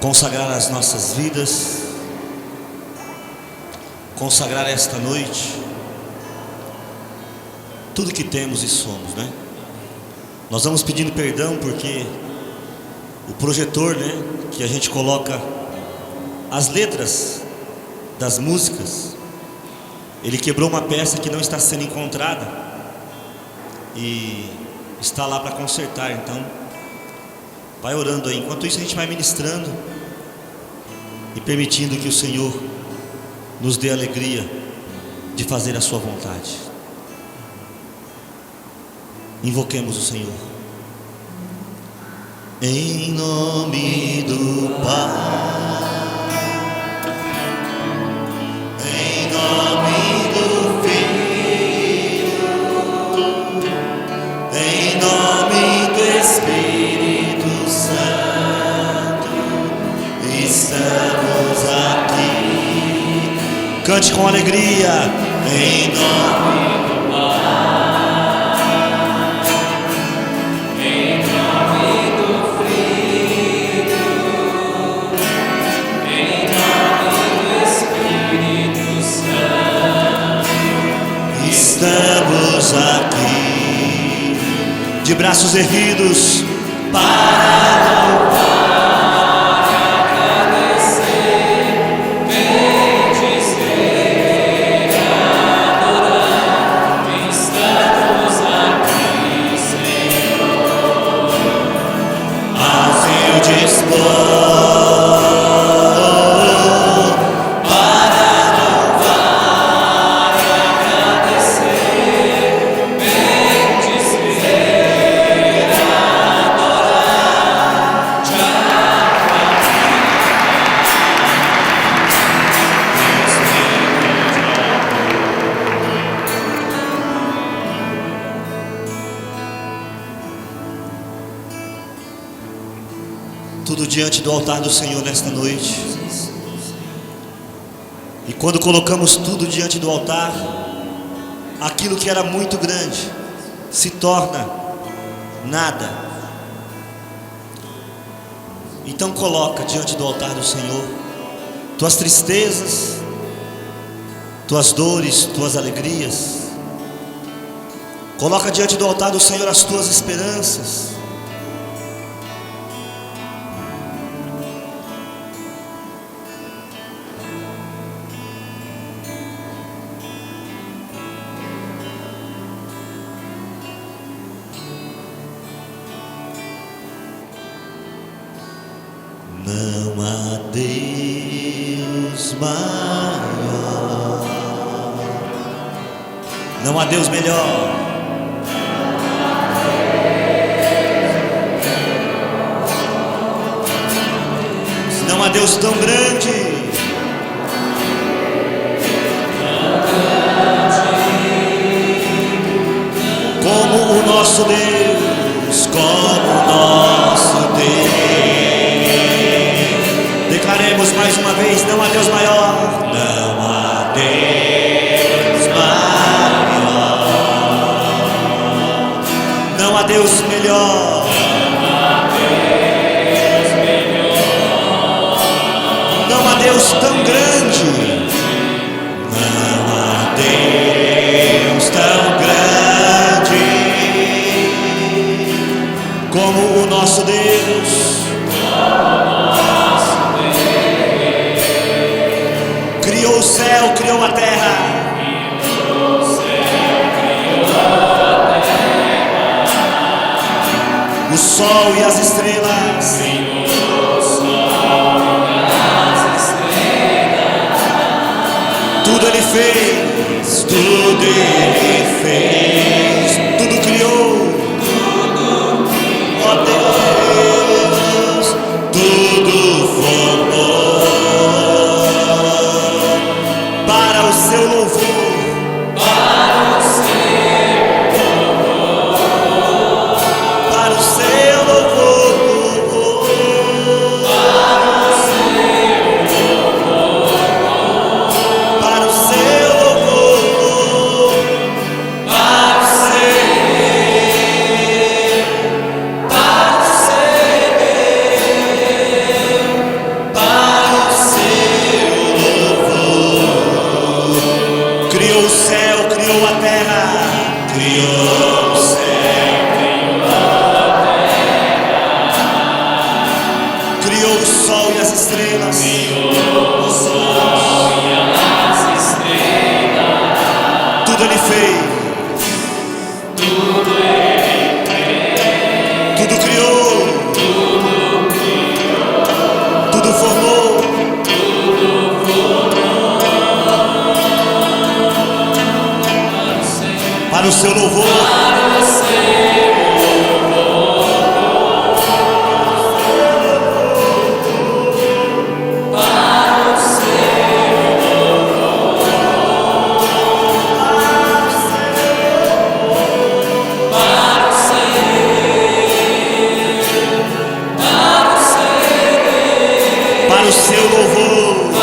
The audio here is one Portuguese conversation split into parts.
consagrar as nossas vidas, consagrar esta noite, tudo que temos e somos, né? Nós vamos pedindo perdão porque o projetor, né, que a gente coloca as letras das músicas, ele quebrou uma peça que não está sendo encontrada e está lá para consertar. Então vai orando aí. Enquanto isso a gente vai ministrando e permitindo que o Senhor nos dê a alegria de fazer a sua vontade. Invoquemos o Senhor. Em nome do Pai, em nome do Filho, em nome do Espírito Santo, estamos aqui. Cante com alegria. Em nome estamos aqui, de braços erguidos, para louvar e agradecer, bendizer, adorar. Estamos aqui, Senhor, ao seu dispor. Tudo diante do altar do Senhor nesta noite. E quando colocamos tudo diante do altar, aquilo que era muito grande se torna nada. Então coloca diante do altar do Senhor tuas tristezas, tuas dores, tuas alegrias. Coloca diante do altar do Senhor as tuas esperanças. Não há Deus maior, não há Deus melhor, não há Deus tão grande, como o nosso Deus, como o nosso Deus. Declaremos mais uma vez: não há Deus maior, não há Deus maior, não há Deus melhor, não há Deus tão grande, não há Deus tão grande como o nosso Deus. Criou o céu, criou a terra. O sol e as estrelas. Tudo Ele fez, tudo Ele fez, tudo criou. Ó Deus, tudo formou para o seu louvor, para o seu louvor, para o seu louvor, para o seu louvor, para o seu louvor, para céu, criou a terra, criou o céu, criou o sol e as estrelas, criou o sol e as estrelas, tudo ele fez, tudo criou, tudo formou, para o seu louvor, para o seu louvor,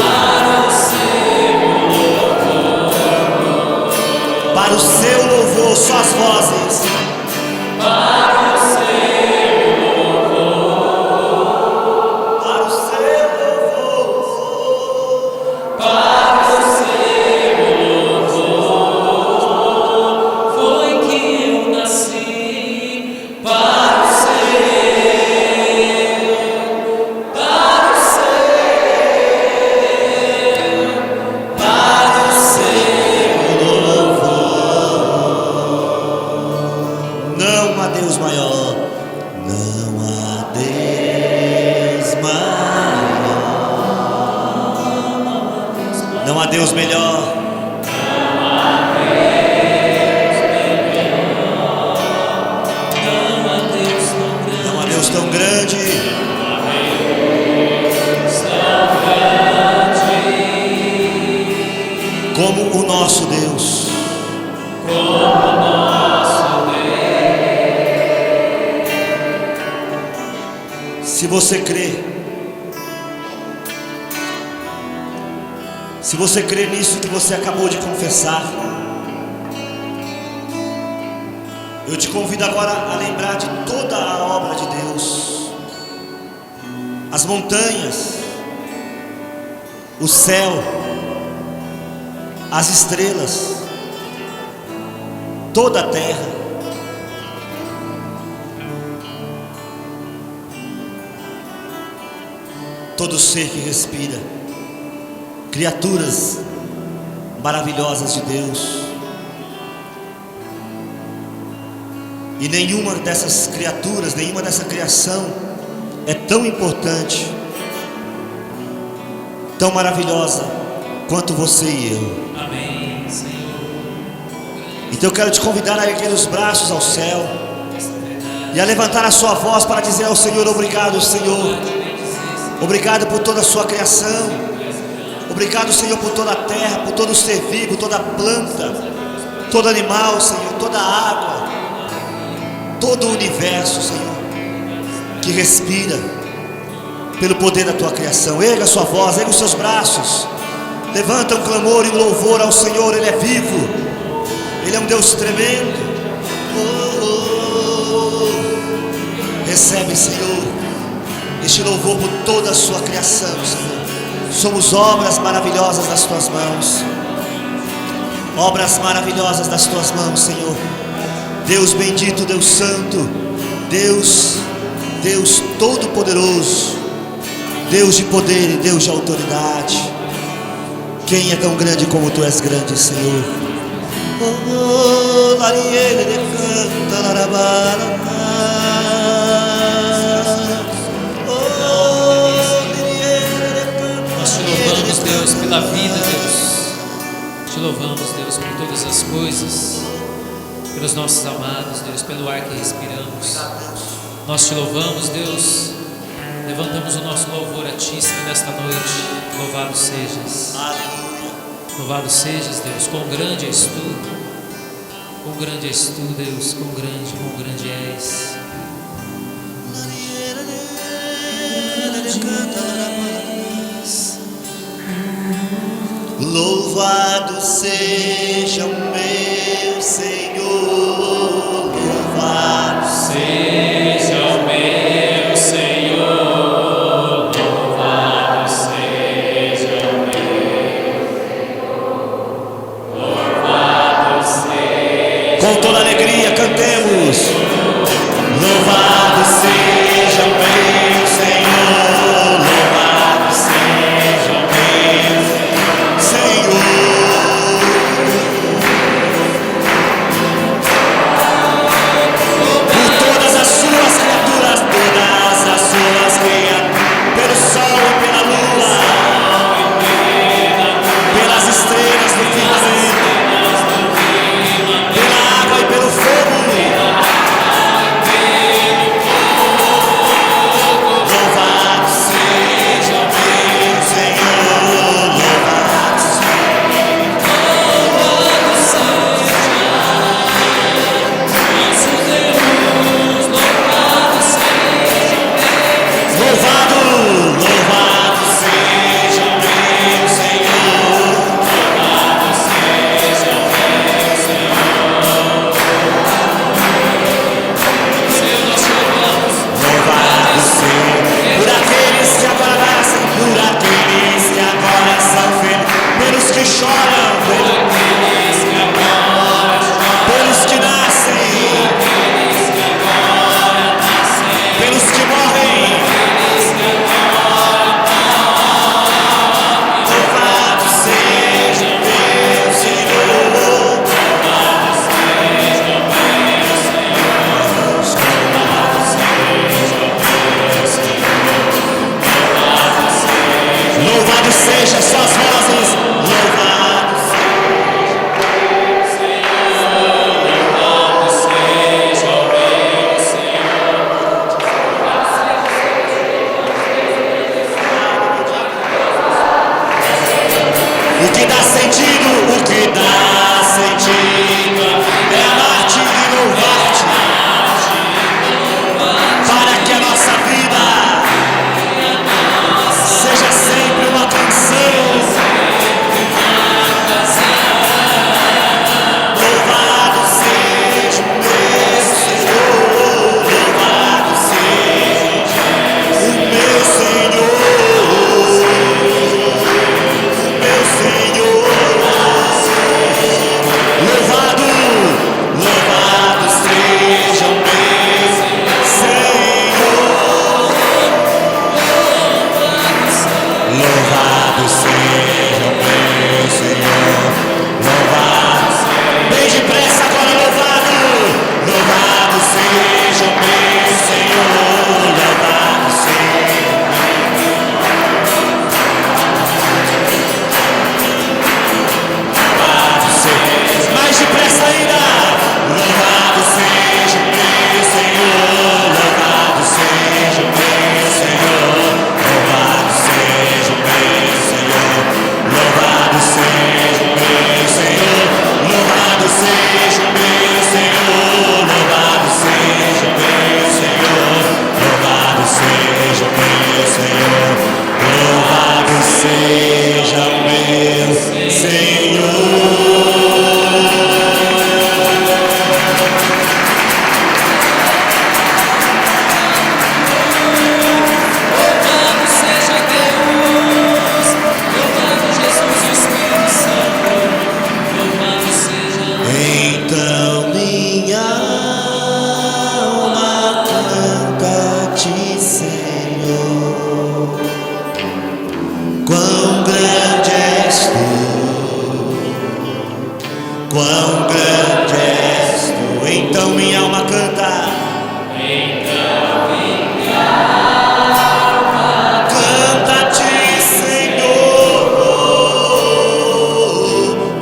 para o seu louvor, só as vozes, para o seu louvor, para o seu louvor, para o seu louvor, foi que eu nasci, para o Deus maior, não há Deus maior, não há Deus melhor, não há Deus tão grande, como o nosso Deus. Se você crê nisso que você acabou de confessar, eu te convido agora a lembrar de toda a obra de Deus, as montanhas, o céu, as estrelas, toda a terra, todo ser que respira, criaturas maravilhosas de Deus. E nenhuma dessas criaturas, nenhuma dessa criação é tão importante, tão maravilhosa quanto você e eu. Amém, Senhor. Então eu quero te convidar a erguer os braços ao céu e a levantar a sua voz para dizer ao Senhor: obrigado, Senhor. Obrigado por toda a sua criação. Obrigado, Senhor, por toda a terra, por todo o ser vivo, toda a planta, todo animal, Senhor, toda a água, todo o universo, Senhor, que respira pelo poder da tua criação. Erga a sua voz, erga os seus braços, levanta um clamor e um louvor ao Senhor. Ele é vivo, Ele é um Deus tremendo. Recebe, Senhor, este louvor por toda a sua criação, Senhor. Somos obras maravilhosas das tuas mãos, obras maravilhosas das tuas mãos, Senhor. Deus bendito, Deus santo, Deus todo-poderoso, Deus de poder e Deus de autoridade. Quem é tão grande como tu és grande, Senhor? Deus, pela vida, Deus. Te louvamos, Deus, por todas as coisas, pelos nossos amados, Deus, pelo ar que respiramos. Nós te louvamos, Deus. Levantamos o nosso louvor a ti, Senhor, nesta noite. Louvado sejas. Aleluia. Louvado sejas, Deus. Quão grande és tu. Quão grande és tu, Deus. Quão grande és. Louvado seja o meu Senhor, louvado seja o meu Senhor, louvado seja o meu Senhor, louvado Com toda alegria cantemos. Louvado seja o meu Senhor, louvado seja o meu Senhor. Por todas as suas criaturas, todas as suas criaturas, pelo sol e pela lua, pelas estrelas do firmamento, pela água e pelo fogo. Louvado seja o meu Senhor, louvado louvado, louvado seja o meu Senhor. Louvado seja o meu Senhor. Senhor, nós te louvamos. Louvado seja por aqueles que agora nascem, por aqueles que agora são felizes, pelos que choram, pelos que nascem, pelos que morrem. Louvado seja o meu Senhor. Louvado seja suas vozes. Louvado o que dá sentido é amar-te e louvar-te, para que a nossa vida seja sempre uma canção. Louvado seja o meu Senhor, louvado seja o meu Senhor, o meu Senhor. Louvado, louvado seja o meu Senhor. Louvado seja o meu Senhor. Louvado, bem depressa agora, louvado. Louvado seja o meu Senhor. Louvado seja. Louvado seja, mais depressa ainda. Louvado seja o meu Senhor. Louvado seja o meu Senhor. Louvado seja o meu Senhor. Louvado seja o meu Senhor. Louvado seja o meu Senhor. Louvado seja o meu Senhor. Louvado seja o meu Senhor. Louvado seja o meu Senhor. Louvado seja Deus. Louvado Jesus e o Espírito Santo. Louvado seja. Então minha alma canta-te, Senhor. Quão grande és tu, quão grande és tu. Então minha alma canta. Canta-te, Senhor.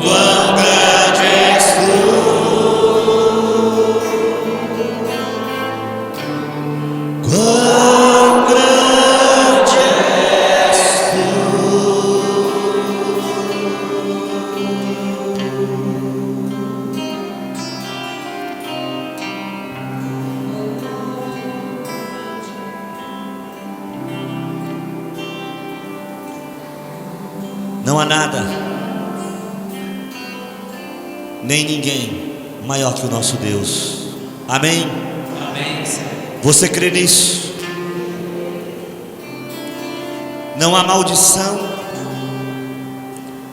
Quão grande és tu, quão grande és Não há nada, nem ninguém maior que o nosso Deus. Amém? Amém, Senhor. Você crê nisso? Não há maldição,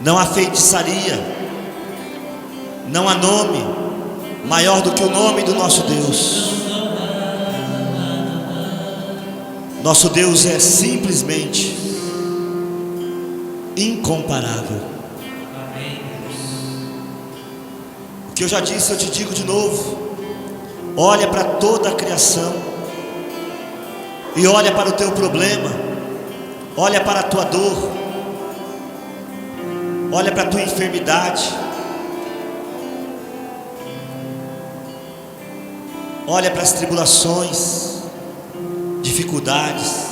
não há feitiçaria, não há nome, maior do que o nome do nosso Deus. Nosso Deus é simplesmente incomparável. O que eu já disse, eu te digo de novo. Olha para toda a criação e olha para o teu problema, olha para a tua dor, olha para a tua enfermidade, olha para as tribulações, dificuldades,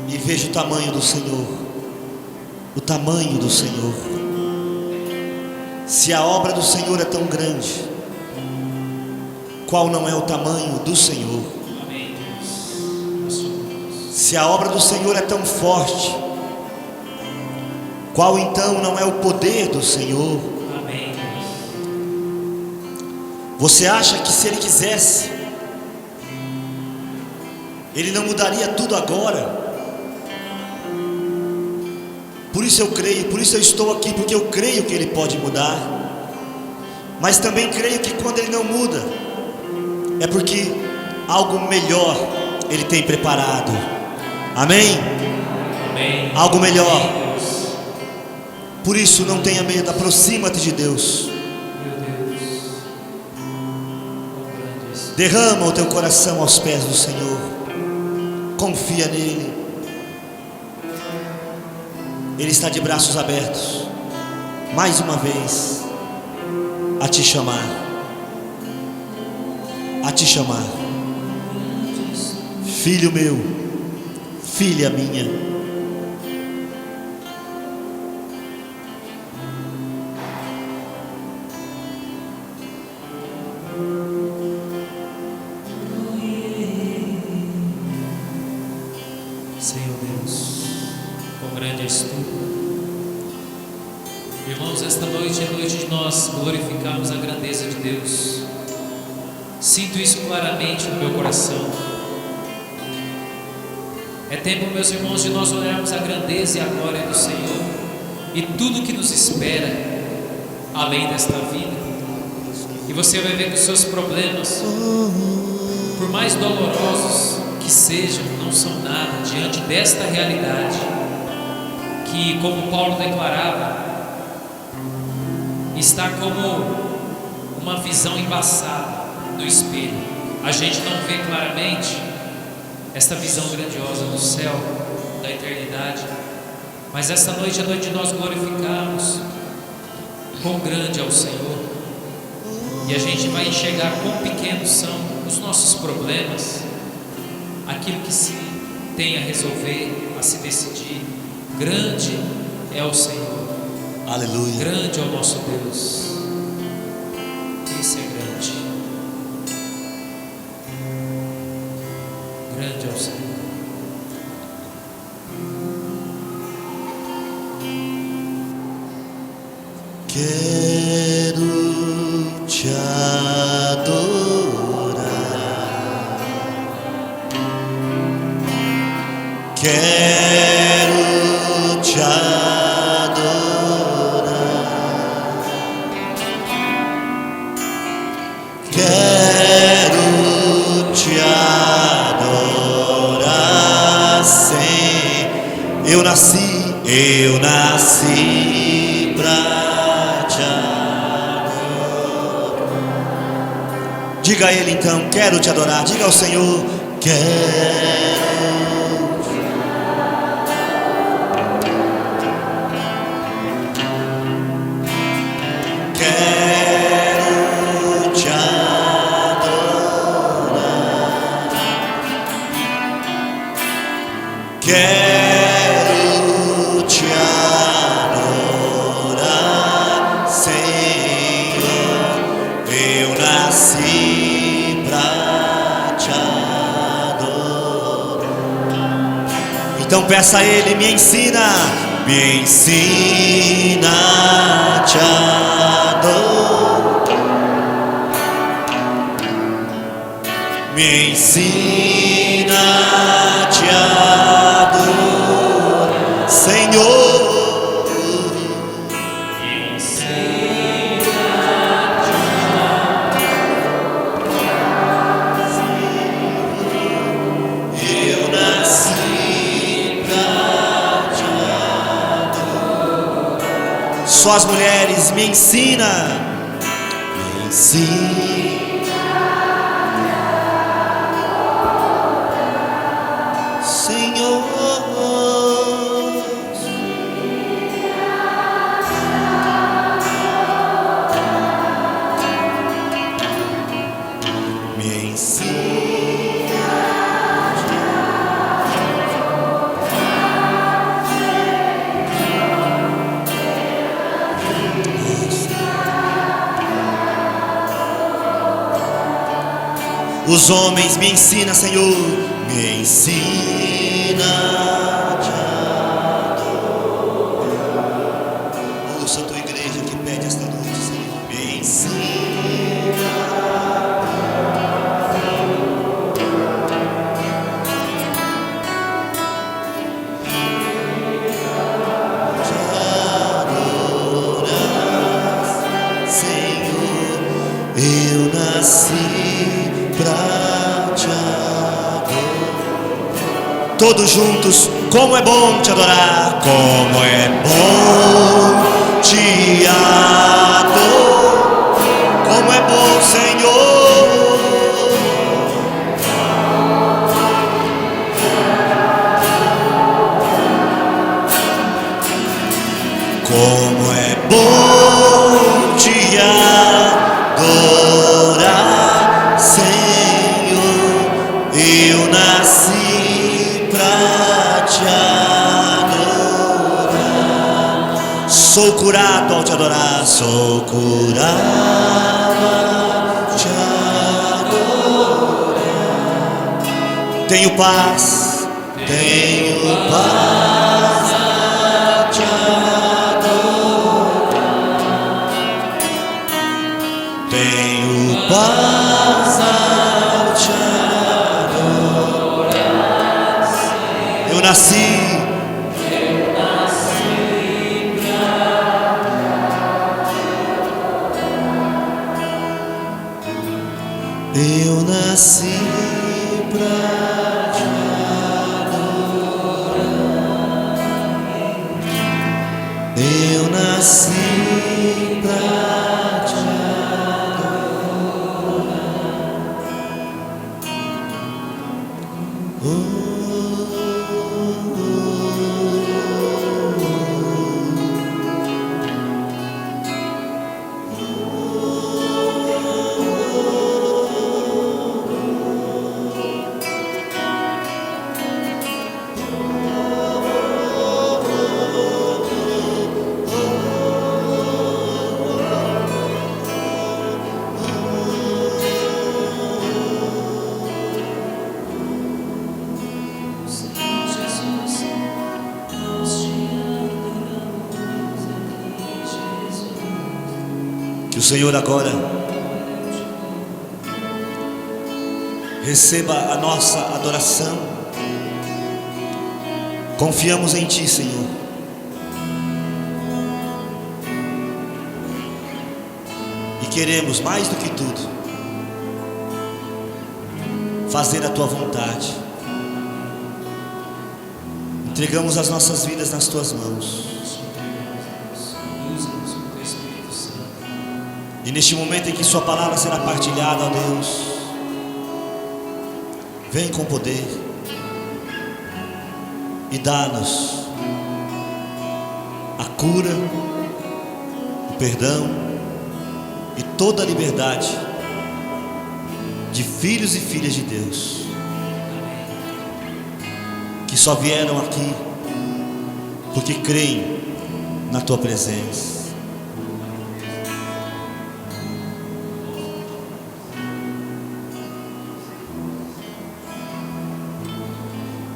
e veja o tamanho do Senhor, o tamanho do Senhor. Se a obra do Senhor é tão grande, qual não é o tamanho do Senhor? Se a obra do Senhor é tão forte, qual então não é o poder do Senhor? Você acha que se Ele quisesse, Ele não mudaria tudo agora? Por isso eu creio, por isso eu estou aqui, porque eu creio que Ele pode mudar. Mas também creio que quando Ele não muda, é porque algo melhor Ele tem preparado. Amém? Amém. Algo melhor. Por isso não tenha medo, aproxima-te de Deus. Derrama o teu coração aos pés do Senhor. Confia nele. Ele está de braços abertos, mais uma vez, a te chamar. A te chamar. Filho meu, filha minha. Senhor Deus, quão grande és tu. Irmãos, esta noite é noite de nós glorificarmos a grandeza de Deus. Sinto isso claramente no meu coração. É tempo, meus irmãos, de nós olharmos a grandeza e a glória do Senhor e tudo que nos espera além desta vida. E você vai ver que os seus problemas, por mais dolorosos que sejam, não são nada diante desta realidade que, como Paulo declarava, está como uma visão embaçada no espelho. A gente não vê claramente esta visão grandiosa do céu, da eternidade, mas esta noite é noite de nós glorificarmos quão grande é o Senhor, e a gente vai enxergar quão pequenos são os nossos problemas, aquilo que se tem a resolver, a se decidir. Grande é o Senhor. Aleluia. Grande é o nosso Deus. Esse é grande. Grande é o Senhor. Quero te adorar. Quero te adorar. Quero te adorar. Sim, eu nasci pra te adorar. Diga a Ele então, quero te adorar. Diga ao Senhor, quero. Quero te adorar. Quero te adorar, Senhor. Eu nasci pra te adorar. Então peça a Ele, me ensina a te adorar. Me ensina a te adorar, Senhor. Me ensina Só as mulheres, me ensina. Me ensina. Senhor, me ensina. Os homens, me ensina, Senhor, me ensina a te adorar. Oh, Santo Igreja que pede esta noite, Senhor, me ensina a te adorar, Senhor, eu nasci pra te adorar. Todos juntos, como é bom te adorar, como é bom te adorar, como é bom, Senhor. Como é bom te adorar, Senhor, eu nasci pra te adorar. Sou curado ao te adorar, sou curado ao te adorar. Tenho paz a te adorar. Tenho paz a te adorar. Eu nasci pra te adorar. Eu nasci pra te adorar. Que o Senhor agora receba a nossa adoração. Confiamos em Ti, Senhor. E queremos, mais do que tudo, fazer a Tua vontade. Entregamos as nossas vidas nas Tuas mãos. E neste momento em que Sua palavra será partilhada, ó Deus, vem com poder e dá-nos a cura, o perdão e toda a liberdade de filhos e filhas de Deus, que só vieram aqui porque creem na Tua presença.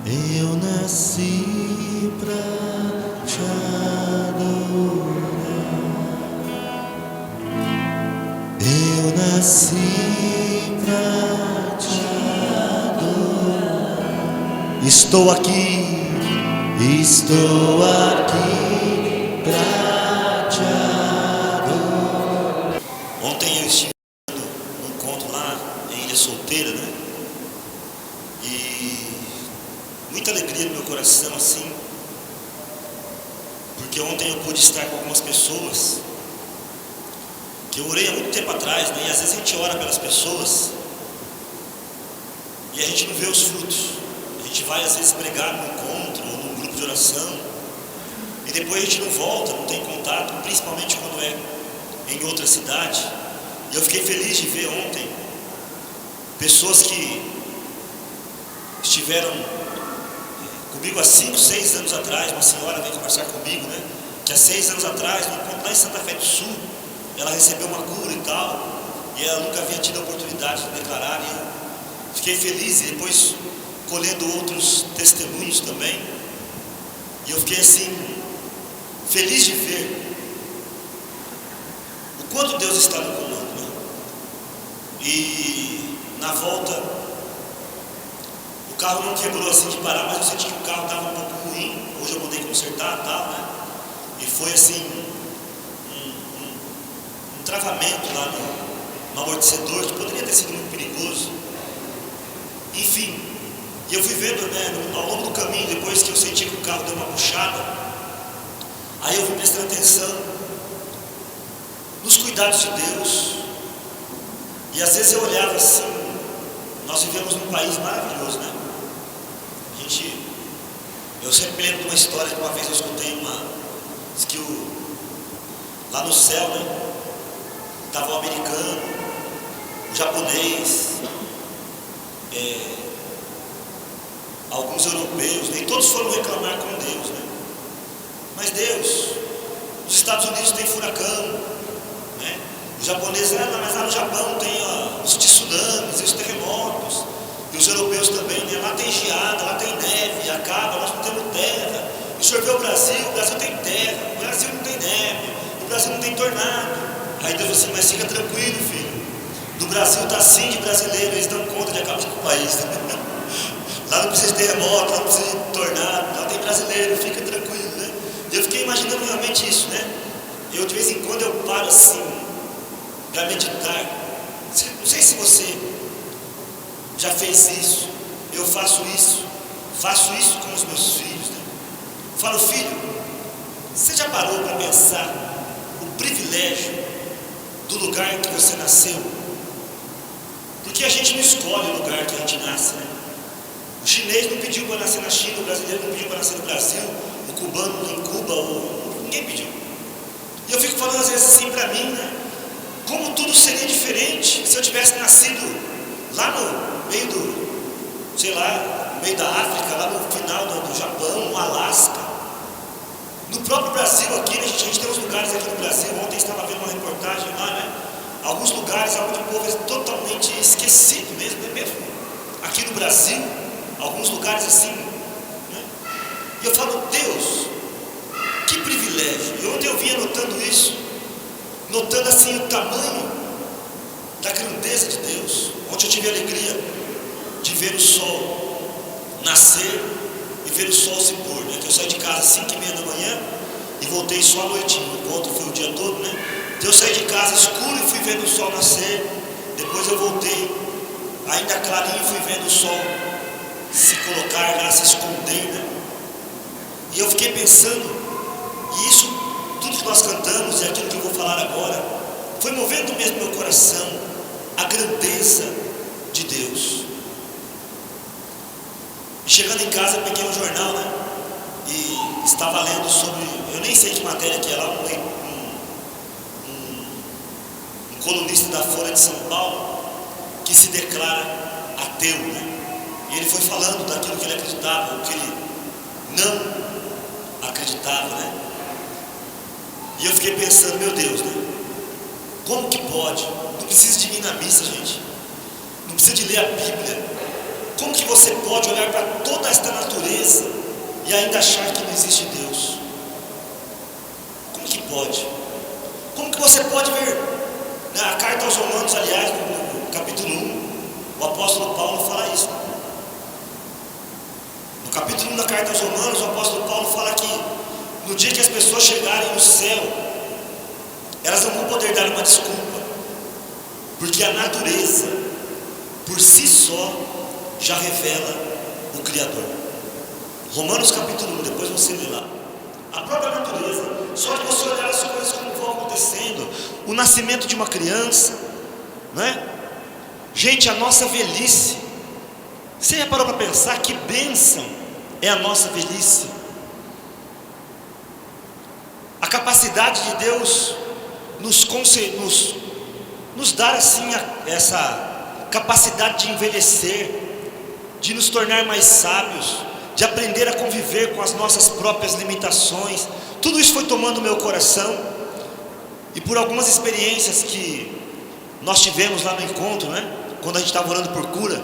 Eu nasci pra te adorar. Eu nasci pra te adorar. Estou aqui pra te adorar. Ontem eu estive num encontro lá em Ilha Solteira, né? E muita alegria no meu coração, assim, porque porque ontem eu pude estar com algumas pessoas que eu orei há muito tempo atrás, né? E às vezes a gente ora pelas pessoas e a gente não vê os frutos. A gente vai às vezes pregar num encontro ou num grupo de oração e depois a gente não volta, não tem contato, principalmente quando é em outra cidade. E eu fiquei feliz de ver ontem pessoas que estiveram comigo há 5, 6 anos atrás. Uma senhora veio conversar comigo, né? Que há 6 anos atrás, no encontro lá em Santa Fé do Sul, ela recebeu uma cura e tal, e ela nunca havia tido a oportunidade de declarar. E eu fiquei feliz, e depois colhendo outros testemunhos também, e eu fiquei assim feliz de ver o quanto Deus está no comando, né? E na volta o carro não quebrou assim de parar, mas eu senti que o carro estava um pouco ruim. Hoje eu mandei consertar e tal, né? E foi assim um travamento lá no amortecedor, que poderia ter sido muito perigoso. Enfim, e eu fui vendo, né, ao longo do caminho, depois que eu senti que o carro deu uma puxada, aí eu fui prestando atenção nos cuidados de Deus. E às vezes eu olhava assim, nós vivemos num país maravilhoso, né? Eu sempre me lembro de uma história que uma vez eu escutei diz que lá no céu, né, estava o americano, o japonês, alguns europeus, nem todos foram reclamar com Deus, né? Mas Deus, os Estados Unidos tem furacão, né? Os japoneses, mas lá no Japão tem os tsunamis, os terremotos, e os europeus também, né? Lá tem geada, lá tem neve, acaba, nós não temos terra. O senhor vê o Brasil tem terra, o Brasil não tem neve, o Brasil não tem tornado. Aí Deus assim, mas fica tranquilo, filho, no Brasil está assim de brasileiro, eles dão conta de acabar com o país. Lá não precisa de terremoto, lá não precisa de tornado, lá tem brasileiro, fica tranquilo, né? E eu fiquei imaginando realmente isso, né? Eu de vez em quando eu paro assim para meditar. Não sei se você já fez isso. Eu faço isso com os meus filhos, né? Falo, filho, você já parou para pensar o privilégio do lugar em que você nasceu? Porque a gente não escolhe o lugar que a gente nasce, né? O chinês não pediu para nascer na China, o brasileiro não pediu para nascer no Brasil, o cubano em Cuba, ninguém pediu. E eu fico falando às vezes assim para mim, né? Como tudo seria diferente se eu tivesse nascido lá no meio no meio da África, lá no final do Japão, no Alasca. No próprio Brasil aqui, né, a gente tem uns lugares aqui no Brasil, ontem estava vendo uma reportagem lá, né? Alguns lugares onde o povo é totalmente esquecido mesmo, não é mesmo? Aqui no Brasil, alguns lugares assim, né? E eu falo, Deus, que privilégio. E ontem eu vinha notando isso, notando assim o tamanho da grandeza de Deus. Ontem eu tive a alegria de ver o sol nascer e ver o sol se pôr, né? Que eu saí de casa às 5h30 da manhã e voltei só à noitinha. O encontro foi o dia todo, né? Então eu saí de casa escuro e fui vendo o sol nascer. Depois eu voltei ainda clarinho e fui vendo o sol se colocar lá, se esconder, né? E eu fiquei pensando, e isso, tudo que nós cantamos e aquilo que eu vou falar agora, foi movendo mesmo meu coração a grandeza de Deus. E chegando em casa, eu peguei um jornal, né? E estava lendo sobre, eu nem sei que matéria que é lá, um colunista da Folha de São Paulo, que se declara ateu, né? E ele foi falando daquilo que ele acreditava, o que ele não acreditava, né? E eu fiquei pensando, meu Deus, né? Como que pode? Não precisa de ir na missa, gente. Não precisa de ler a Bíblia. Como que você pode olhar para toda esta natureza e ainda achar que não existe Deus? Como que pode? Como que você pode ver, né, a carta aos Romanos, aliás, no capítulo 1, o apóstolo Paulo fala isso. No capítulo 1 da carta aos Romanos, o apóstolo Paulo fala que no dia que as pessoas chegarem no céu, elas não vão poder dar uma desculpa, porque a natureza, por si só, já revela o Criador. Romanos capítulo 1, depois você lê lá. a própria natureza. Só de você olhar as coisas como vão acontecendo, o nascimento de uma criança, não é? Gente, a nossa velhice, você já parou para pensar que bênção é a nossa velhice? A capacidade de Deus nos dar assim essa capacidade de envelhecer, de nos tornar mais sábios, de aprender a conviver com as nossas próprias limitações. Tudo isso foi tomando meu coração, e por algumas experiências que nós tivemos lá no encontro, né? Quando a gente estava orando por cura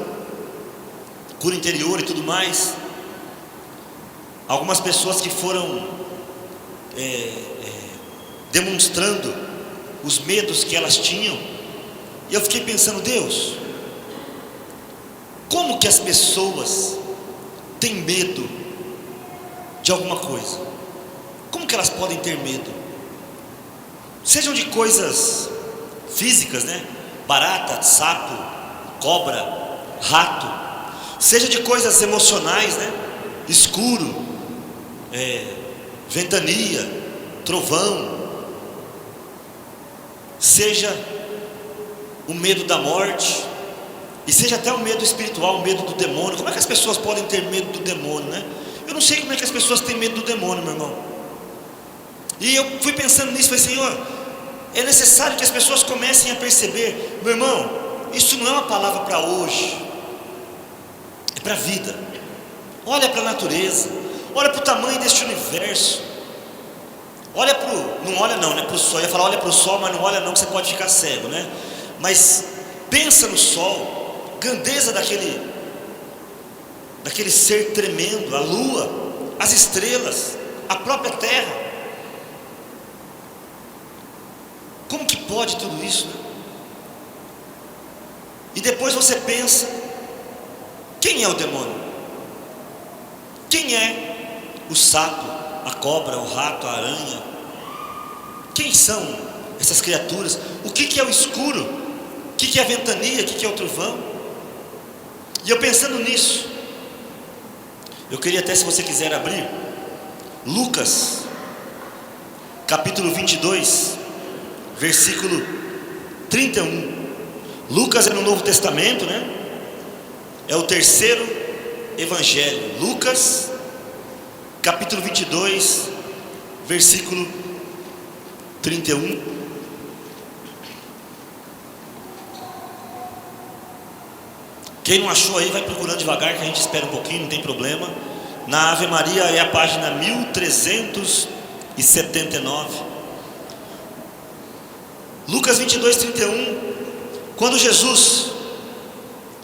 interior e tudo mais, algumas pessoas que foram demonstrando os medos que elas tinham, e eu fiquei pensando, Deus, como que as pessoas têm medo de alguma coisa? Como que elas podem ter medo? Sejam de coisas físicas, né? Barata, sapo, cobra, rato. Seja de coisas emocionais, né? Escuro, ventania, trovão. Seja o medo da morte, e seja até o medo espiritual, o medo do demônio. Como é que as pessoas podem ter medo do demônio, né? Eu não sei como é que as pessoas têm medo do demônio, meu irmão. E eu fui pensando nisso, falei, Senhor, é necessário que as pessoas comecem a perceber, meu irmão, isso não é uma palavra para hoje, é para a vida. Olha para a natureza, olha para o tamanho deste universo, olha para o, não olha não, né, para o sol. Eu ia falar olha para o sol, mas não olha não, que você pode ficar cego, né? Mas pensa no sol, grandeza daquele ser tremendo, a lua, as estrelas, a própria terra. Como que pode tudo isso, né? E depois você pensa, quem é o demônio? Quem é o sapo, a cobra, o rato, a aranha? Quem são essas criaturas? O que é o escuro? O que é a ventania? O que é o trovão? E eu pensando nisso, eu queria até, se você quiser abrir, Lucas, capítulo 22, versículo 31. Lucas é no Novo Testamento, né? É o terceiro evangelho. Lucas, capítulo 22, versículo 31. Quem não achou aí, vai procurando devagar, que a gente espera um pouquinho, não tem problema. Na Ave Maria é a página 1379. Lucas 22, 31. Quando Jesus,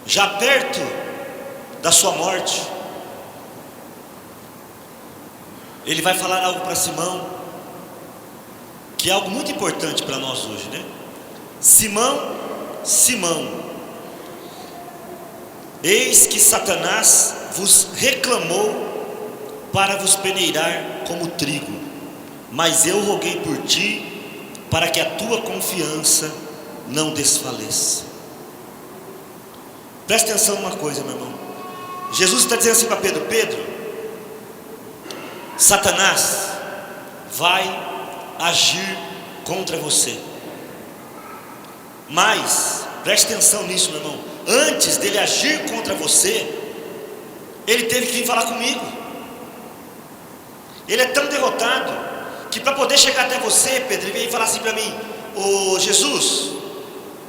já perto da sua morte, ele vai falar algo para Simão, que é algo muito importante para nós hoje, né? Simão, Simão, eis que Satanás vos reclamou para vos peneirar como trigo, mas eu roguei por ti, para que a tua confiança não desfaleça. Presta atenção numa coisa, meu irmão. Jesus está dizendo assim para Pedro: Pedro, Satanás vai agir contra você, mas preste atenção nisso, meu irmão. Antes dele agir contra você, ele teve que vir falar comigo. Ele é tão derrotado que para poder chegar até você, Pedro, ele veio falar assim para mim: ô Jesus,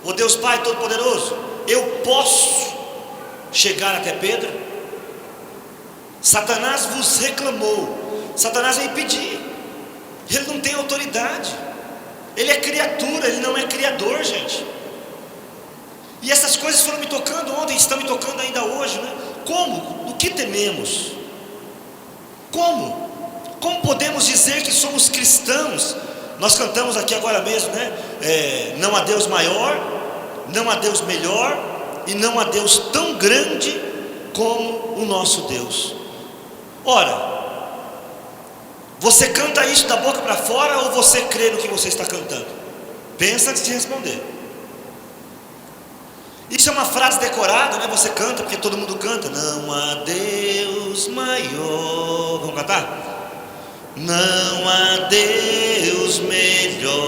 ô Deus Pai Todo-Poderoso, eu posso chegar até Pedro? Satanás vos reclamou. Satanás veio pedir. Ele não tem autoridade, ele é criatura, ele não é criador, gente. E essas coisas foram me tocando ontem, estão me tocando ainda hoje, né? Como? Do que tememos? Como podemos dizer que somos cristãos? Nós cantamos aqui agora mesmo, né? Não há Deus maior, não há Deus melhor, e não há Deus tão grande como o nosso Deus. Ora, você canta isso da boca para fora, ou você crê no que você está cantando? Pensa antes de responder. Isso é uma frase decorada, né? Você canta porque todo mundo canta. Não há Deus maior. Vamos cantar? Não há Deus melhor,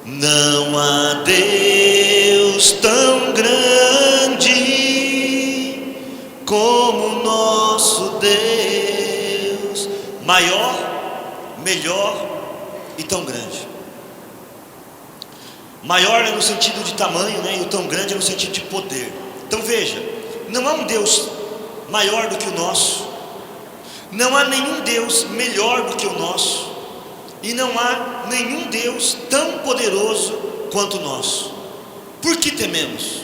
não há Deus tão grande como o nosso Deus, maior, melhor e tão grande. Maior é no sentido de tamanho, né? E o tão grande é no sentido de poder. Então veja, não há um Deus maior do que o nosso, não há nenhum Deus melhor do que o nosso, e não há nenhum Deus tão poderoso quanto o nosso. Por que tememos?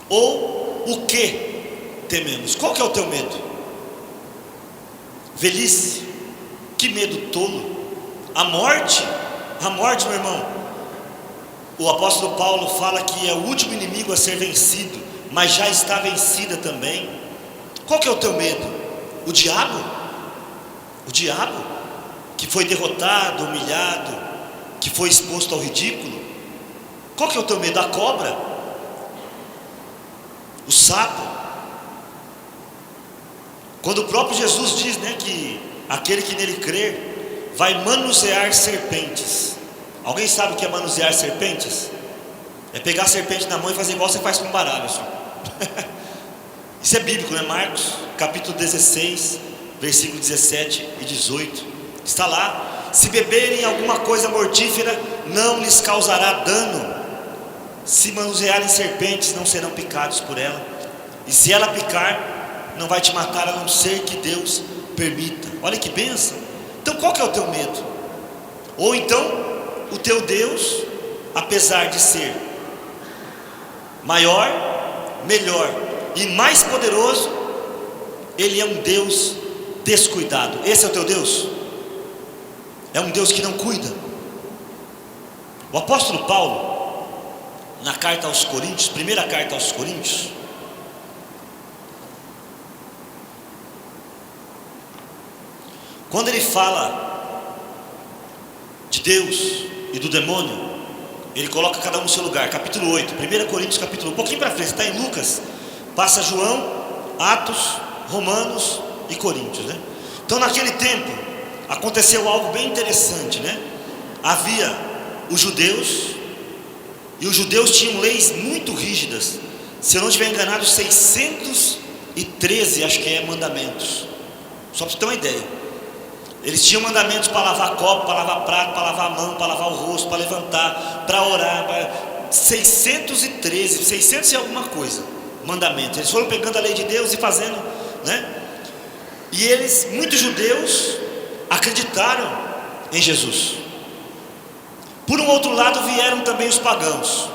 Ou o que tememos? Qual que é o teu medo? Velhice? Que medo tolo! A morte? A morte, meu irmão. O apóstolo Paulo fala que é o último inimigo a ser vencido, mas já está vencida também. Qual que é o teu medo? O diabo? O diabo que foi derrotado, humilhado, que foi exposto ao ridículo. Qual que é o teu medo? A cobra? O sapo? Quando o próprio Jesus diz, né, que aquele que nele crer vai manusear serpentes. Alguém sabe o que é manusear serpentes? É pegar a serpente na mão e fazer igual você faz com um baralho assim. Isso é bíblico, né? Marcos capítulo 16, versículo 17 e 18. Está lá: se beberem alguma coisa mortífera, não lhes causará dano. Se manusearem serpentes, não serão picados por ela. E se ela picar, não vai te matar, a não ser que Deus permita. Olha que bênção. Então qual que é o teu medo? Ou então, o teu Deus, apesar de ser maior, melhor e mais poderoso, Ele é um Deus descuidado. Esse é o teu Deus? É um Deus que não cuida. O apóstolo Paulo, na carta aos Coríntios, primeira carta aos Coríntios, quando ele fala de Deus e do demônio, ele coloca cada um no seu lugar. Capítulo 8, 1 Coríntios capítulo 1, um pouquinho para frente, está em Lucas, passa João, Atos, Romanos e Coríntios, né? Então naquele tempo aconteceu algo bem interessante, né? Havia os judeus, e os judeus tinham leis muito rígidas. Se eu não estiver enganado, 613, acho que é, mandamentos. Só para você ter uma ideia. Eles tinham mandamentos para lavar copo, para lavar prato, para lavar a mão, para lavar o rosto, para levantar, para orar, 613, 600 e alguma coisa, mandamentos. Eles foram pegando a lei de Deus e fazendo, né? E eles, muitos judeus, acreditaram em Jesus. Por um outro lado vieram também os pagãos.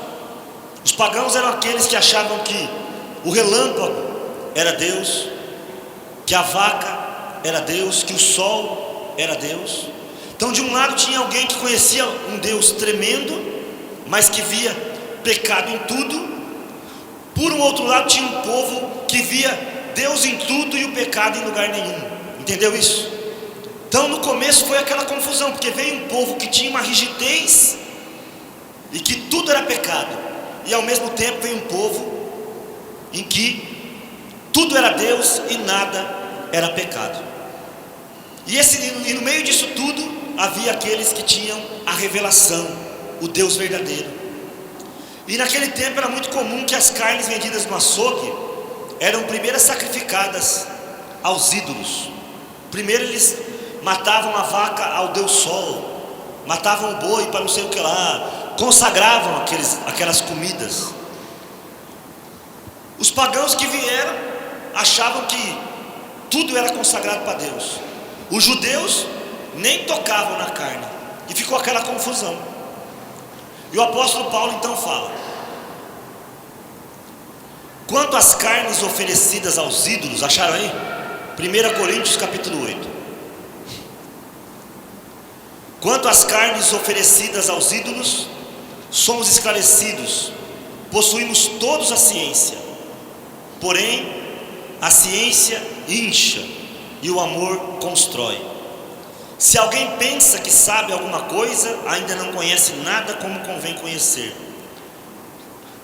Os pagãos eram aqueles que achavam que o relâmpago era Deus, que a vaca era Deus, que o sol era Deus. Então de um lado tinha alguém que conhecia um Deus tremendo, mas que via pecado em tudo. Por um outro lado tinha um povo que via Deus em tudo e o pecado em lugar nenhum. Entendeu isso? Então no começo foi aquela confusão, porque veio um povo que tinha uma rigidez e que tudo era pecado, e ao mesmo tempo veio um povo em que tudo era Deus e nada era pecado. E no meio disso tudo havia aqueles que tinham a revelação, o Deus verdadeiro. E naquele tempo era muito comum que as carnes vendidas no açougue eram primeiro sacrificadas aos ídolos. Primeiro eles matavam a vaca ao Deus Sol, matavam o boi para não sei o que lá, consagravam aquelas comidas. Os pagãos que vieram achavam que tudo era consagrado para Deus. Os judeus nem tocavam na carne, e ficou aquela confusão. E o apóstolo Paulo então fala: quanto às carnes oferecidas aos ídolos, acharam aí? 1 Coríntios capítulo 8. Quanto às carnes oferecidas aos ídolos, somos esclarecidos, possuímos todos a ciência. Porém, a ciência incha e o amor constrói. Se alguém pensa que sabe alguma coisa, ainda não conhece nada como convém conhecer.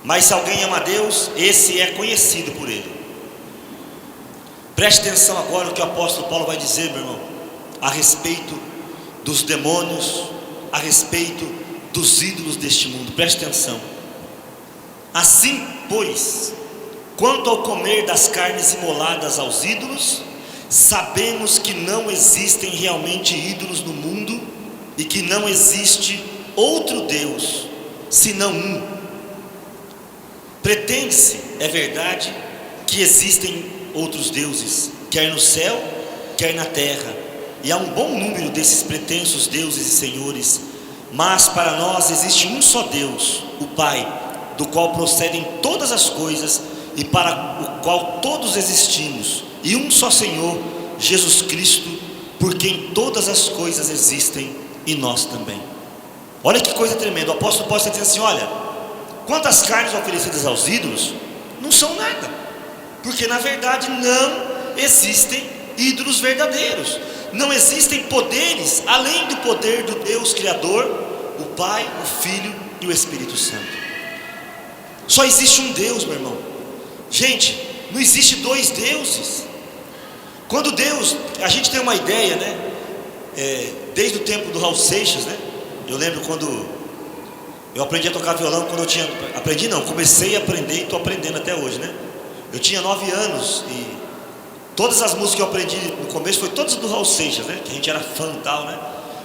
Mas se alguém ama a Deus, esse é conhecido por Ele. Preste atenção agora no que o apóstolo Paulo vai dizer, meu irmão, a respeito dos demônios, a respeito dos ídolos deste mundo. Preste atenção. Assim, pois, quanto ao comer das carnes imoladas aos ídolos, sabemos que não existem realmente ídolos no mundo e que não existe outro Deus senão um. Pretende-se, é verdade, que existem outros deuses, quer no céu, quer na terra, e há um bom número desses pretensos deuses e senhores, mas para nós existe um só Deus, o Pai, do qual procedem todas as coisas e para o qual todos existimos, e um só Senhor, Jesus Cristo, por quem todas as coisas existem e nós também. Olha que coisa tremenda. O apóstolo Paulo está dizendo assim: olha, quantas carnes oferecidas aos ídolos não são nada, porque na verdade não existem ídolos verdadeiros, não existem poderes além do poder do Deus Criador, o Pai, o Filho e o Espírito Santo. Só existe um Deus, meu irmão. Gente, não existe dois deuses. Quando Deus, a gente tem uma ideia, né? Desde o tempo do Raul Seixas, né? Eu lembro quando eu aprendi a tocar violão, quando eu tinha, aprendi não, comecei a aprender e estou aprendendo até hoje, né? Eu tinha 9 anos e todas as músicas que eu aprendi no começo foi todas do Raul Seixas, né? Que a gente era fã e tal, né?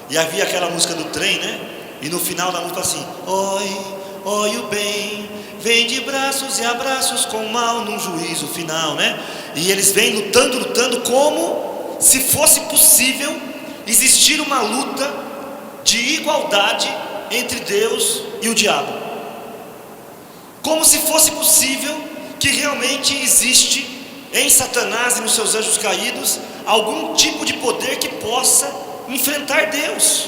E havia aquela música do trem, né? E no final da música assim: oi o bem, vem de braços e abraços com o mal num juízo final, né? E eles vêm lutando como se fosse possível existir uma luta de igualdade entre Deus e o diabo, como se fosse possível que realmente existe em Satanás e nos seus anjos caídos algum tipo de poder que possa enfrentar Deus.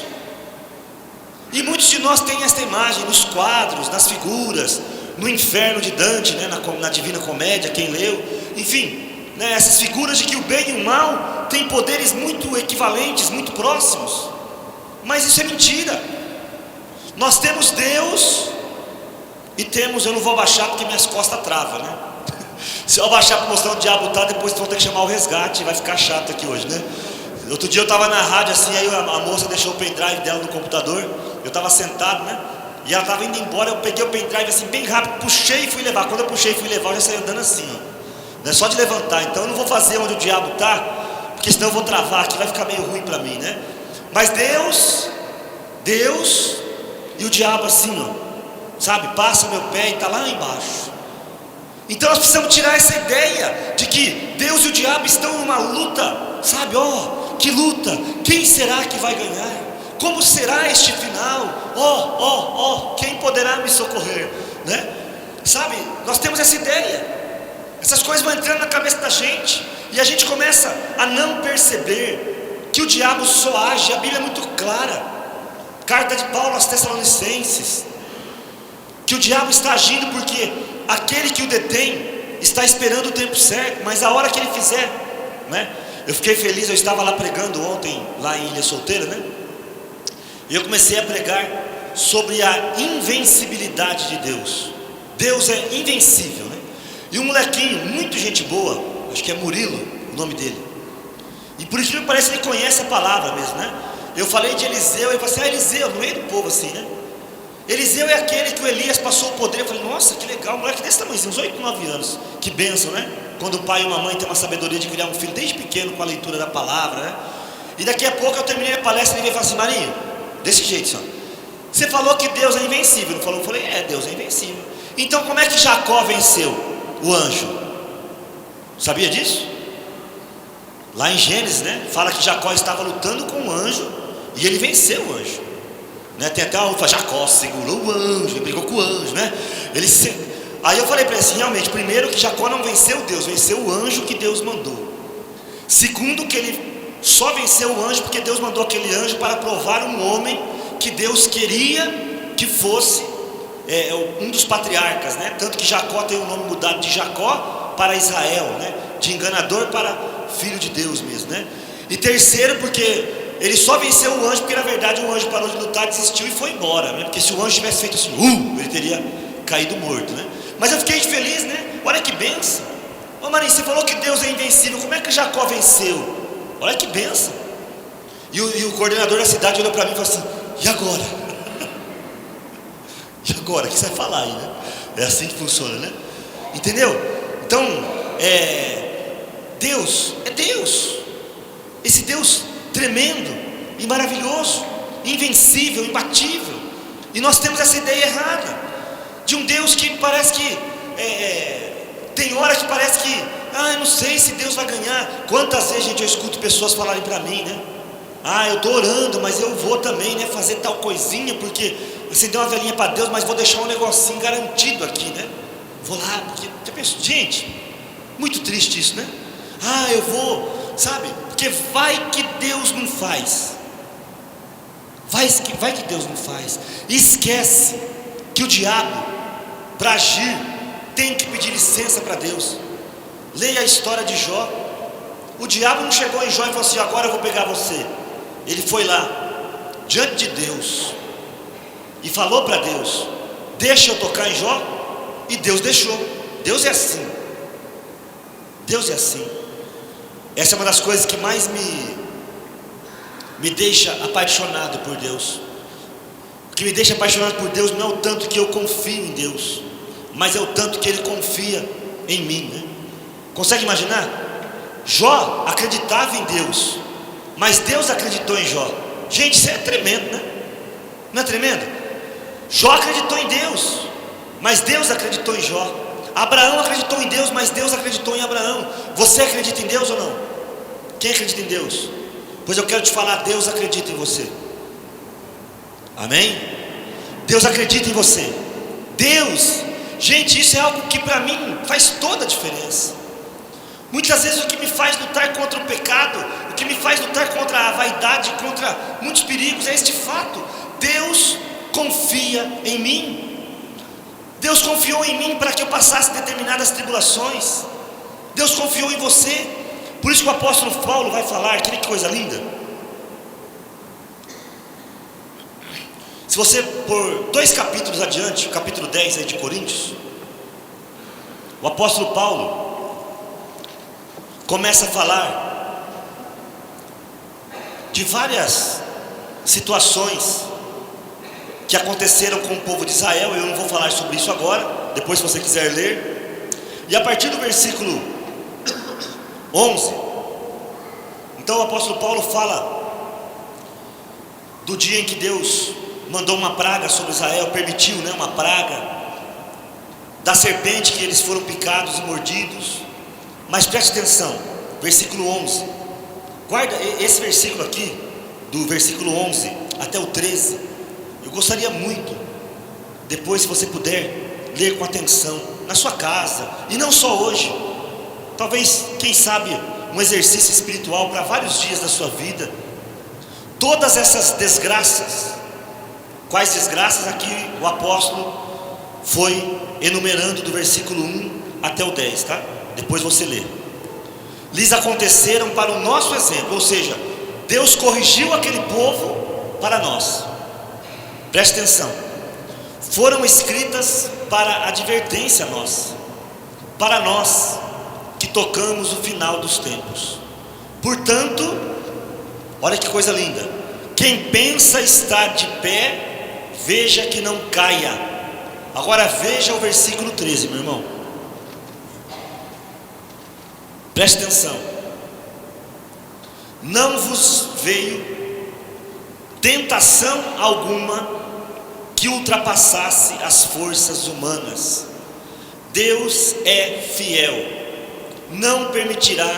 E muitos de nós têm esta imagem nos quadros, nas figuras, no inferno de Dante, né, na Divina Comédia, quem leu, enfim, né, essas figuras de que o bem e o mal têm poderes muito equivalentes, muito próximos. Mas isso é mentira. Nós temos Deus e temos, eu não vou abaixar porque minhas costas travam, né? Se eu abaixar para mostrar onde o diabo está, depois vão ter que chamar o resgate, vai ficar chato aqui hoje, né? Outro dia eu estava na rádio assim, aí a moça deixou o pendrive dela no computador, eu estava sentado, né? E ela estava indo embora, eu peguei o pendrive assim bem rápido, puxei e fui levar. Quando eu puxei e fui levar, eu já saí andando assim, ó. Não é só de levantar, então eu não vou fazer onde o diabo está, porque senão eu vou travar aqui, vai ficar meio ruim para mim, né? Mas Deus e o diabo assim, ó, sabe, passa meu pé e está lá embaixo. Então nós precisamos tirar essa ideia de que Deus e o diabo estão numa luta, sabe, que luta, quem será que vai ganhar? Como será este final? Quem poderá me socorrer, né? Sabe, nós temos essa ideia, essas coisas vão entrando na cabeça da gente, e a gente começa a não perceber que o diabo só age, a Bíblia é muito clara, carta de Paulo aos Tessalonicenses, que o diabo está agindo porque aquele que o detém está esperando o tempo certo, mas a hora que ele fizer, né? Eu fiquei feliz, eu estava lá pregando ontem, lá em Ilha Solteira, né? E eu comecei a pregar sobre a invencibilidade de Deus. Deus é invencível, né? E um molequinho, muito gente boa, acho que é Murilo o nome dele, e por isso que parece que ele conhece a palavra mesmo, né? Eu falei de Eliseu, ele falou assim: Eliseu, no meio do povo assim, né? Eliseu é aquele que o Elias passou o poder. Eu falei: nossa, que legal, um moleque desse tamanho, uns 8, 9 anos, que bênção, né? Quando o pai e uma mãe têm uma sabedoria de criar um filho desde pequeno com a leitura da palavra, né? E daqui a pouco eu terminei a palestra e ele veio falar assim: Marinho, desse jeito, senhor, você falou que Deus é invencível, não falou? Eu falei: Deus é invencível. Então como é que Jacó venceu o anjo? Sabia disso? Lá em Gênesis, né, fala que Jacó estava lutando com o anjo e ele venceu o anjo, né? Tem até uma, Jacó segurou o anjo, ele brigou com o anjo, né? Aí eu falei para ele assim: realmente, primeiro que Jacó não venceu Deus, venceu o anjo que Deus mandou. Segundo, que ele só venceu o anjo porque Deus mandou aquele anjo para provar um homem que Deus queria que fosse um dos patriarcas, né? Tanto que Jacó tem o nome mudado de Jacó para Israel, né? De enganador para filho de Deus mesmo, né? E terceiro, porque ele só venceu o anjo porque na verdade o anjo parou de lutar, desistiu e foi embora, né? Porque se o anjo tivesse feito assim, ele teria caído morto, né? Mas eu fiquei feliz, né? Olha que bênção. Ô Marinho, você falou que Deus é invencível, como é que Jacó venceu? Olha que benção. E o coordenador da cidade olhou para mim e falou assim: e agora? E agora? O que você vai falar aí, né? É assim que funciona, né? Entendeu? Então, Deus é Deus. Esse Deus tremendo e maravilhoso, invencível, imbatível. E nós temos essa ideia errada de um Deus que parece que tem hora que parece que eu não sei se Deus vai ganhar. Quantas vezes, gente, eu escuto pessoas falarem para mim, né? Eu estou orando, mas eu vou também, né, fazer tal coisinha, porque acender uma velhinha para Deus, mas vou deixar um negocinho garantido aqui, né? Vou lá, porque gente, muito triste isso, né? Eu vou, sabe? Porque vai que Deus não faz. Vai que Deus não faz. E esquece que o diabo, para agir, tem que pedir licença para Deus. Leia a história de Jó. O diabo não chegou em Jó e falou assim: agora eu vou pegar você. Ele foi lá, diante de Deus, e falou para Deus: deixa eu tocar em Jó. E Deus deixou. Deus é assim. Deus é assim. Essa é uma das coisas que mais me deixa apaixonado por Deus. O que me deixa apaixonado por Deus não é o tanto que eu confio em Deus, mas é o tanto que Ele confia em mim, né? Consegue imaginar? Jó acreditava em Deus, mas Deus acreditou em Jó. Gente, isso é tremendo, né? Não é tremendo? Jó acreditou em Deus, mas Deus acreditou em Jó. Abraão acreditou em Deus, mas Deus acreditou em Abraão. Você acredita em Deus ou não? Quem acredita em Deus? Pois eu quero te falar, Deus acredita em você. Amém? Deus acredita em você. Deus, gente, isso é algo que para mim faz toda a diferença. Muitas vezes o que me faz lutar contra o pecado, o que me faz lutar contra a vaidade, contra muitos perigos, é este fato: Deus confia em mim. Deus confiou em mim para que eu passasse determinadas tribulações. Deus confiou em você. Por isso que o apóstolo Paulo vai falar, que coisa linda. Se você por 2 capítulos adiante, o capítulo 10 aí de Coríntios, o apóstolo Paulo começa a falar de várias situações que aconteceram com o povo de Israel. Eu não vou falar sobre isso agora, depois se você quiser ler. E a partir do versículo 11, então o apóstolo Paulo fala do dia em que Deus mandou uma praga sobre Israel, permitiu, né, uma praga da serpente, que eles foram picados e mordidos. Mas preste atenção, versículo 11, guarda esse versículo aqui, do versículo 11 até o 13. Eu gostaria muito, depois, se você puder, ler com atenção, na sua casa, e não só hoje, talvez, quem sabe, um exercício espiritual para vários dias da sua vida. Todas essas desgraças, quais desgraças? Aqui o apóstolo foi enumerando do versículo 1 até o 10, tá? Depois você lê. Lhes aconteceram para o nosso exemplo, ou seja, Deus corrigiu aquele povo para nós. Preste atenção. Foram escritas para advertência nossa, para nós que tocamos o final dos tempos. Portanto, olha que coisa linda: quem pensa estar de pé, veja que não caia. Agora veja o versículo 13, meu irmão. Preste atenção. Não vos veio tentação alguma que ultrapassasse as forças humanas. Deus é fiel, não permitirá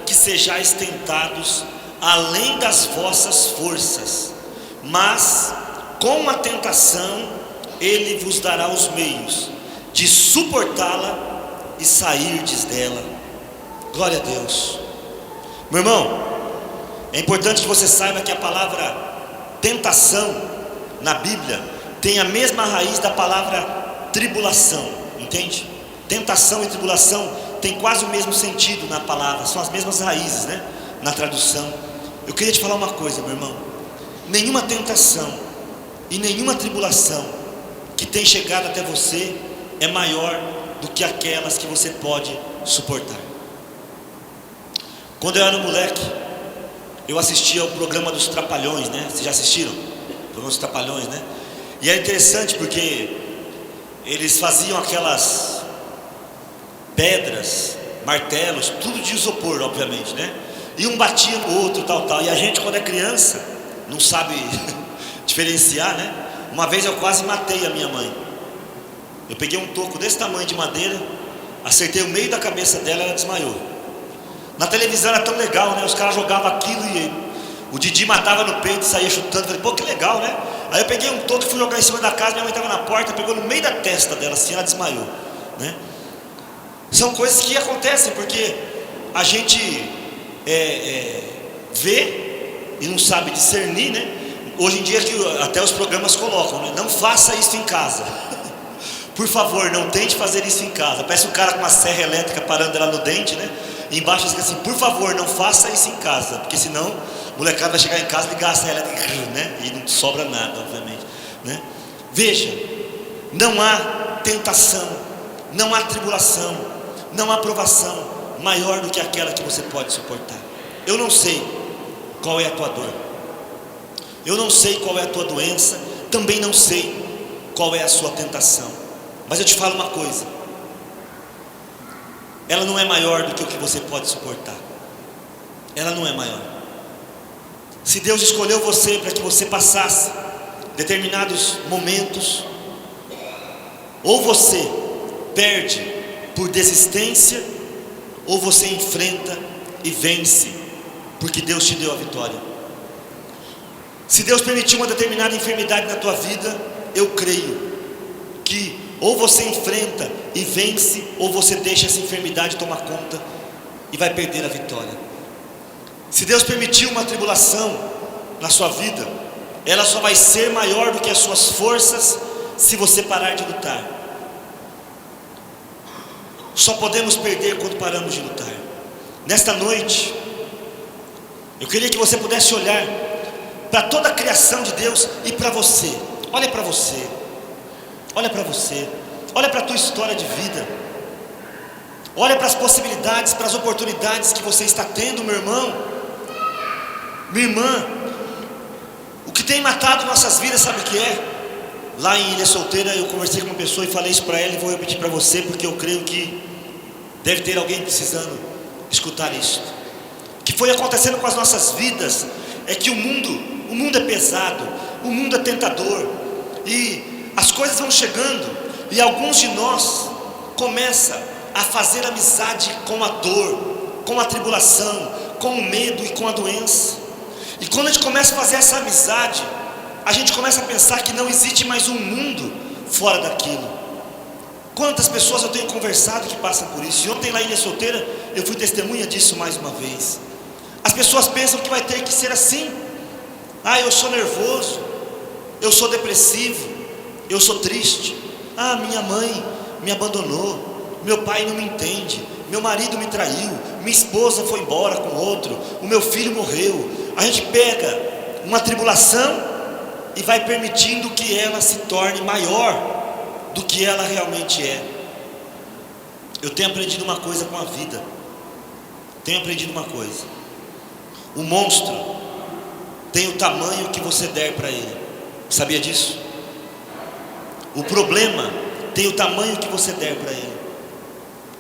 que sejais tentados além das vossas forças, mas com a tentação Ele vos dará os meios de suportá-la e sairdes dela. Glória a Deus. Meu irmão, é importante que você saiba que a palavra tentação na Bíblia tem a mesma raiz da palavra tribulação, entende? Tentação e tribulação tem quase o mesmo sentido na palavra, são as mesmas raízes, né? Na tradução. Eu queria te falar uma coisa, meu irmão: nenhuma tentação e nenhuma tribulação que tem chegado até você é maior do que aquelas que você pode suportar. Quando eu era moleque, eu assistia o programa dos Trapalhões, né? Vocês já assistiram? O programa dos Trapalhões, né? E era interessante porque eles faziam aquelas pedras, martelos, tudo de isopor, obviamente, né? E um batia no outro, tal. E a gente, quando é criança, não sabe diferenciar, né? Uma vez eu quase matei a minha mãe. Eu peguei um toco desse tamanho de madeira, acertei o meio da cabeça dela, ela desmaiou. Na televisão era tão legal, né? Os caras jogavam aquilo e o Didi matava no peito e saía chutando. Falei, pô, que legal, né? Aí eu peguei um toco e fui jogar em cima da casa. Minha mãe estava na porta, pegou no meio da testa dela, assim, ela desmaiou, né? São coisas que acontecem porque a gente vê e não sabe discernir, né? Hoje em dia que até os programas colocam, né? Não faça isso em casa. Por favor, não tente fazer isso em casa. Parece um cara com uma serra elétrica parando ela no dente, né? E embaixo diz assim, por favor, não faça isso em casa, porque senão o molecado vai chegar em casa e ligar a serra elétrica, né? E não sobra nada, obviamente, né? Veja, não há tentação, não há tribulação, não há provação maior do que aquela que você pode suportar. Eu não sei qual é a tua dor, eu não sei qual é a tua doença, também não sei qual é a sua tentação, mas eu te falo uma coisa: ela não é maior do que o que você pode suportar. Ela não é maior. Se Deus escolheu você para que você passasse determinados momentos, ou você perde por desistência, ou você enfrenta e vence, porque Deus te deu a vitória. Se Deus permitiu uma determinada enfermidade na tua vida, eu creio que ou você enfrenta e vence, ou você deixa essa enfermidade tomar conta e vai perder a vitória. Se Deus permitiu uma tribulação na sua vida, ela só vai ser maior do que as suas forças se você parar de lutar. Só podemos perder quando paramos de lutar. Nesta noite, eu queria que você pudesse olhar para toda a criação de Deus e para você. Olha para você. Olha para você, olha para a tua história de vida, olha para as possibilidades, para as oportunidades que você está tendo, meu irmão, minha irmã. O que tem matado nossas vidas, sabe o que é? Lá em Ilha Solteira eu conversei com uma pessoa e falei isso para ela, e vou repetir para você, porque eu creio que deve ter alguém precisando escutar isso. O que foi acontecendo com as nossas vidas é que o mundo é pesado, o mundo é tentador, e as coisas vão chegando, e alguns de nós começam a fazer amizade com a dor, com a tribulação, com o medo e com a doença. E quando a gente começa a fazer essa amizade, a gente começa a pensar que não existe mais um mundo fora daquilo. Quantas pessoas eu tenho conversado que passam por isso? E ontem lá em Ilha Solteira eu fui testemunha disso mais uma vez. As pessoas pensam que vai ter que ser assim. Ah, eu sou nervoso, eu sou depressivo, eu sou triste. Ah, minha mãe me abandonou, meu pai não me entende, meu marido me traiu, minha esposa foi embora com outro, o meu filho morreu. A gente pega uma tribulação e vai permitindo que ela se torne maior do que ela realmente é. Eu tenho aprendido uma coisa com a vida. Tenho aprendido uma coisa: o monstro tem o tamanho que você der para ele. Sabia disso? O problema tem o tamanho que você der para ele.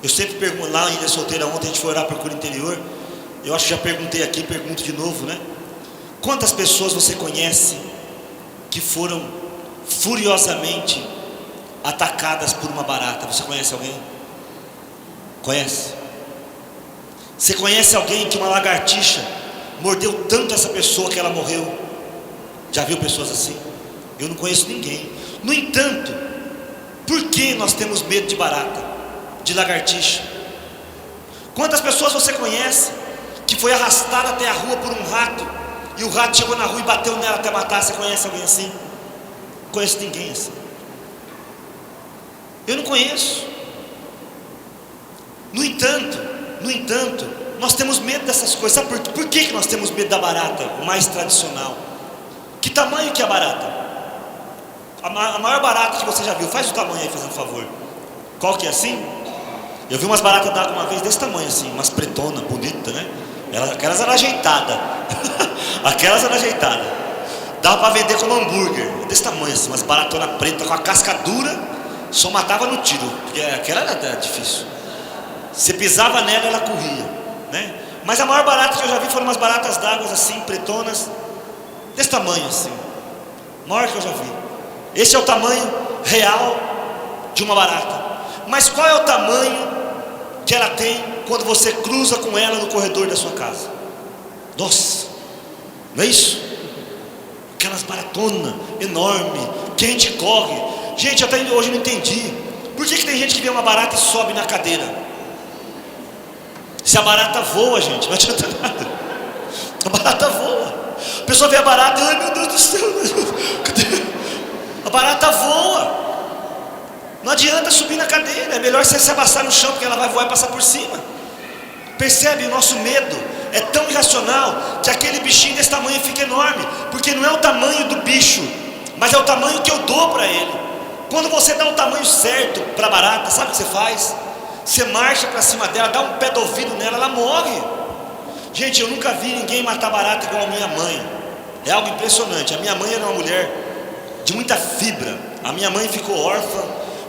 Eu sempre pergunto, lá em Ilha Solteira ontem a gente foi orar para o cura interior. Eu acho que já perguntei aqui, pergunto de novo, né? Quantas pessoas você conhece que foram furiosamente atacadas por uma barata? Você conhece alguém? Conhece? Você conhece alguém que uma lagartixa mordeu tanto essa pessoa que ela morreu? Já viu pessoas assim? Eu não conheço ninguém. No entanto, por que nós temos medo de barata, de lagartixa? Quantas pessoas você conhece que foi arrastada até a rua por um rato, e o rato chegou na rua e bateu nela até matar? Você conhece alguém assim? Não conheço ninguém assim. Eu não conheço. No entanto, nós temos medo dessas coisas. Sabe por que nós temos medo da barata, o mais tradicional? Que tamanho que é a barata? A maior barata que você já viu, faz o tamanho aí, fazendo favor. Qual que é assim? Eu vi umas baratas d'água uma vez desse tamanho assim, umas pretonas, bonitas, né? Aquelas eram ajeitadas. Aquelas eram ajeitadas. Dava para vender como hambúrguer. Desse tamanho assim, umas baratonas pretas com a casca dura. Só matava no tiro. Porque aquela era difícil. Você pisava nela, ela corria, né? Mas a maior barata que eu já vi foram umas baratas d'água assim, pretonas. Desse tamanho assim. Maior que eu já vi. Esse é o tamanho real de uma barata. Mas qual é o tamanho que ela tem quando você cruza com ela no corredor da sua casa? Nossa, não é isso? Aquelas baratonas enormes, que a gente corre. Gente, até hoje eu não entendi. Por que tem gente que vê uma barata e sobe na cadeira? Se a barata voa, gente, não adianta nada. A barata voa. A pessoa vê a barata e, ai meu Deus do céu, a barata voa. Não adianta subir na cadeira, é melhor você se abaixar no chão, porque ela vai voar e passar por cima. Percebe? O nosso medo é tão irracional que aquele bichinho desse tamanho fica enorme, porque não é o tamanho do bicho, mas é o tamanho que eu dou para ele. Quando você dá o tamanho certo para a barata, sabe o que você faz? Você marcha para cima dela, dá um pé do ouvido nela, ela morre. Gente, eu nunca vi ninguém matar barata igual a minha mãe. É algo impressionante. A minha mãe era uma mulher de muita fibra. A minha mãe ficou órfã.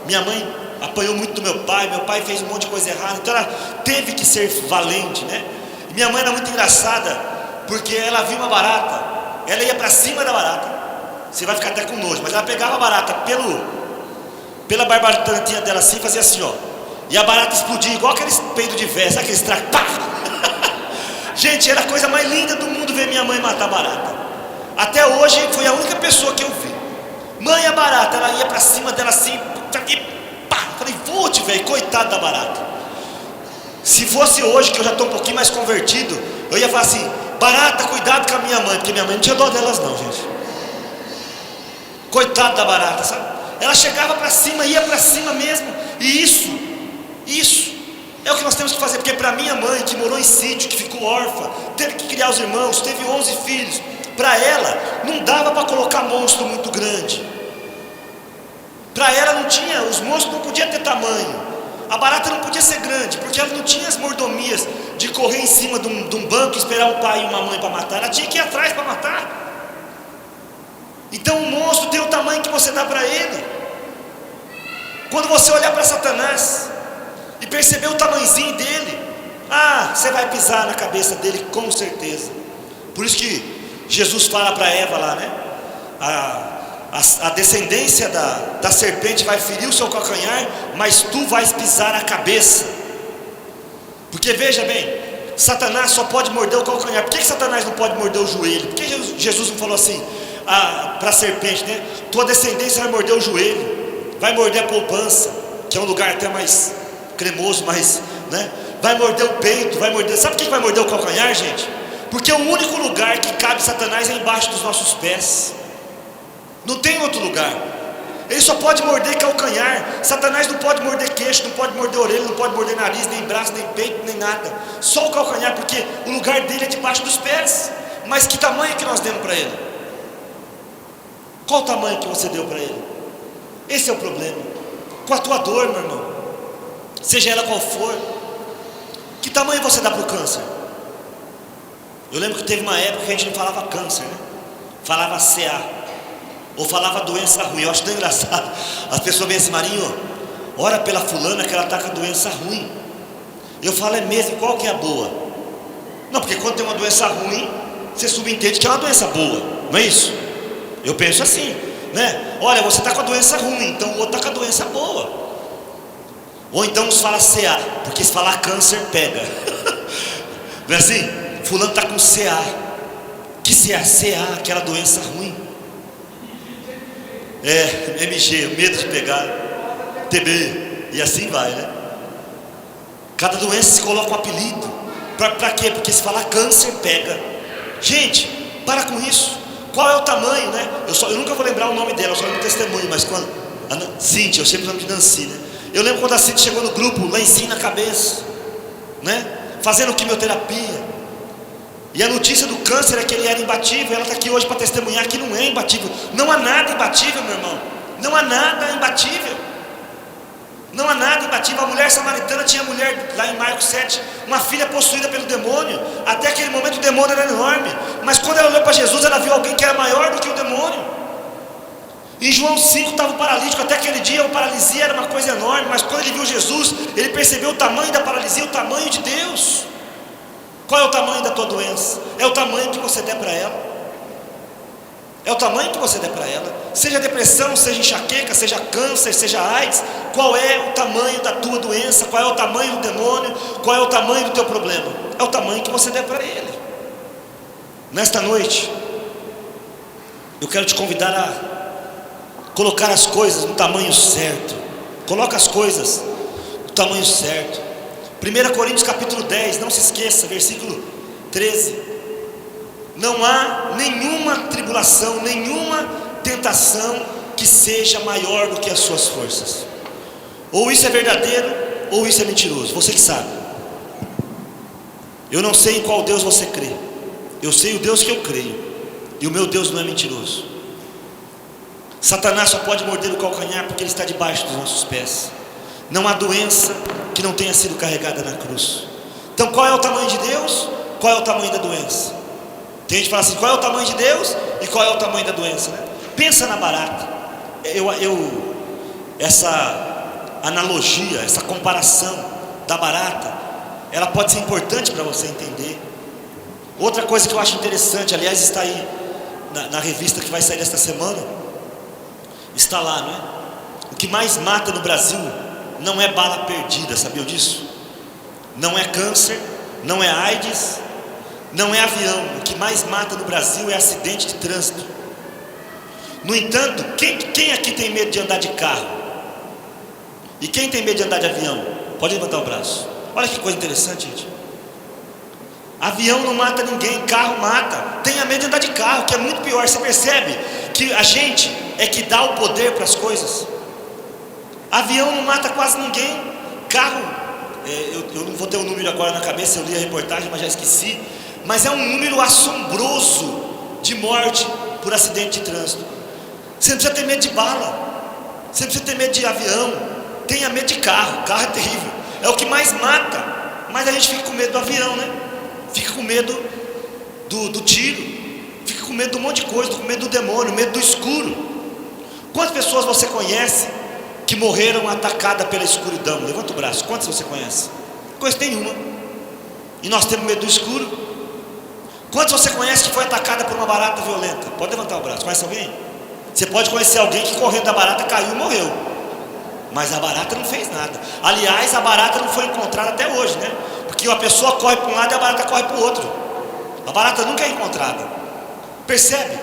Minha mãe apanhou muito do meu pai fez um monte de coisa errada, então ela teve que ser valente, né? E minha mãe era muito engraçada, porque ela viu uma barata, ela ia para cima da barata, você vai ficar até com nojo, mas ela pegava a barata pela barbataninha dela assim, fazia assim, ó, e a barata explodia igual aqueles peidos de véia, sabe aqueles tracos? Gente, era a coisa mais linda do mundo ver minha mãe matar barata. Até hoje foi a única pessoa que eu vi. Mãe, a barata, ela ia para cima dela assim, e pá, falei, vote, velho, coitado da barata. Se fosse hoje, que eu já estou um pouquinho mais convertido, eu ia falar assim, barata, cuidado com a minha mãe, porque minha mãe não tinha dó delas não, gente. Coitado da barata, sabe? Ela chegava para cima, ia para cima mesmo. E isso é o que nós temos que fazer, porque para minha mãe, que morou em sítio, que ficou órfã, teve que criar os irmãos, teve 11 filhos, para ela não dava para colocar monstro muito grande. Para ela não tinha, os monstros não podiam ter tamanho, a barata não podia ser grande, porque ela não tinha as mordomias de correr em cima de um banco e esperar um pai e uma mãe para matar, ela tinha que ir atrás para matar. Então o monstro tem o tamanho que você dá para ele. Quando você olhar para Satanás e perceber o tamanhozinho dele, você vai pisar na cabeça dele com certeza. Por isso que Jesus fala para Eva lá, né? A descendência da serpente vai ferir o seu calcanhar, mas tu vais pisar a cabeça. Porque veja bem, Satanás só pode morder o calcanhar. Por que Satanás não pode morder o joelho? Por que Jesus não falou assim para a serpente, né? Tua descendência vai morder o joelho, vai morder a poupança, que é um lugar até mais cremoso, mais, né? Vai morder o peito, vai morder. Sabe por que vai morder o calcanhar, gente? Porque o único lugar que cabe Satanás é embaixo dos nossos pés. Não tem outro lugar. Ele só pode morder calcanhar. Satanás não pode morder queixo, não pode morder orelha, não pode morder nariz, nem braço, nem peito, nem nada. Só o calcanhar, porque o lugar dele é debaixo dos pés. Mas que tamanho que nós demos para ele? Qual o tamanho que você deu para ele? Esse é o problema. Com a tua dor, meu irmão, seja ela qual for, que tamanho você dá para o câncer? Eu lembro que teve uma época que a gente não falava câncer, né? Falava CA, ou falava doença ruim. Eu acho tão engraçado. As pessoas vêm assim, Marinho, ora pela fulana que ela está com a doença ruim. Eu falo, é mesmo, qual que é a boa? Não, porque quando tem uma doença ruim, você subentende que é uma doença boa, não é isso? Eu penso assim, né? Olha, você está com a doença ruim, então o outro está com a doença boa. Ou então uns falam CA, porque se falar câncer pega. Não é assim? Fulano está com CA. Que se é CA, aquela doença ruim. MG, medo de pegar, TB, e assim vai, né? Cada doença se coloca um apelido. Para quê? Porque se falar câncer pega. Gente, para com isso. Qual é o tamanho, né? Eu nunca vou lembrar o nome dela, eu só lembro o testemunho, mas quando Cíntia, eu sempre lembro de Nancy, né? Eu lembro quando a Cíntia chegou no grupo, lencinho na cabeça, né? Fazendo quimioterapia. E a notícia do câncer é que ele era imbatível. Ela está aqui hoje para testemunhar que não é imbatível. Não há nada imbatível, meu irmão. Não há nada imbatível. Não há nada imbatível. A mulher samaritana tinha mulher, lá em Marcos 7, uma filha possuída pelo demônio. Até aquele momento o demônio era enorme, mas quando ela olhou para Jesus, ela viu alguém que era maior do que o demônio. Em João 5 estava o paralítico. Até aquele dia a paralisia era uma coisa enorme, mas quando ele viu Jesus, ele percebeu o tamanho da paralisia, o tamanho de Deus. Qual é o tamanho da tua doença? É o tamanho que você der para ela. É o tamanho que você der para ela. Seja depressão, seja enxaqueca, seja câncer, seja AIDS. Qual é o tamanho da tua doença? Qual é o tamanho do demônio? Qual é o tamanho do teu problema? É o tamanho que você der para ele. Nesta noite, eu quero te convidar a colocar as coisas no tamanho certo. Coloca as coisas no tamanho certo. 1 Coríntios capítulo 10, não se esqueça, versículo 13. Não há nenhuma tribulação, nenhuma tentação que seja maior do que as suas forças. Ou isso é verdadeiro, ou isso é mentiroso. Você que sabe. Eu não sei em qual Deus você crê. Eu sei o Deus que eu creio. E o meu Deus não é mentiroso. Satanás só pode morder o calcanhar porque ele está debaixo dos nossos pés. Não há doença que não tenha sido carregada na cruz. Então qual é o tamanho de Deus? Qual é o tamanho da doença? Tem gente que fala assim, qual é o tamanho de Deus e qual é o tamanho da doença, né? Pensa na barata. Essa analogia, essa comparação da barata, ela pode ser importante para você entender. Outra coisa que eu acho interessante, aliás, está aí na revista que vai sair esta semana, está lá, não é? O que mais mata no Brasil não é bala perdida, sabia disso? Não é câncer, não é AIDS, não é avião. O que mais mata no Brasil é acidente de trânsito. No entanto, quem aqui tem medo de andar de carro? E quem tem medo de andar de avião? Pode levantar o braço. Olha que coisa interessante, gente. Avião não mata ninguém, carro mata. Tenha medo de andar de carro, que é muito pior. Você percebe que a gente é que dá o poder para as coisas. Avião não mata quase ninguém. Carro, eu não vou ter o número agora na cabeça, eu li a reportagem, mas já esqueci. Mas é um número assombroso de morte por acidente de trânsito. Você não precisa ter medo de bala, você não precisa ter medo de avião. Tenha medo de carro, carro é terrível, é o que mais mata. Mas a gente fica com medo do avião, né? Fica com medo do tiro, fica com medo de um monte de coisa, com medo do demônio, medo do escuro. Quantas pessoas você conhece que morreram atacadas pela escuridão? Levanta o braço. Quantas você conhece? Não conheço nenhuma. E nós temos medo do escuro. Quantos você conhece que foi atacada por uma barata violenta? Pode levantar o braço. Conhece alguém? Você pode conhecer alguém que correndo da barata caiu e morreu, mas a barata não fez nada. Aliás, a barata não foi encontrada até hoje, né? Porque a pessoa corre para um lado e a barata corre para o outro. A barata nunca é encontrada. Percebe?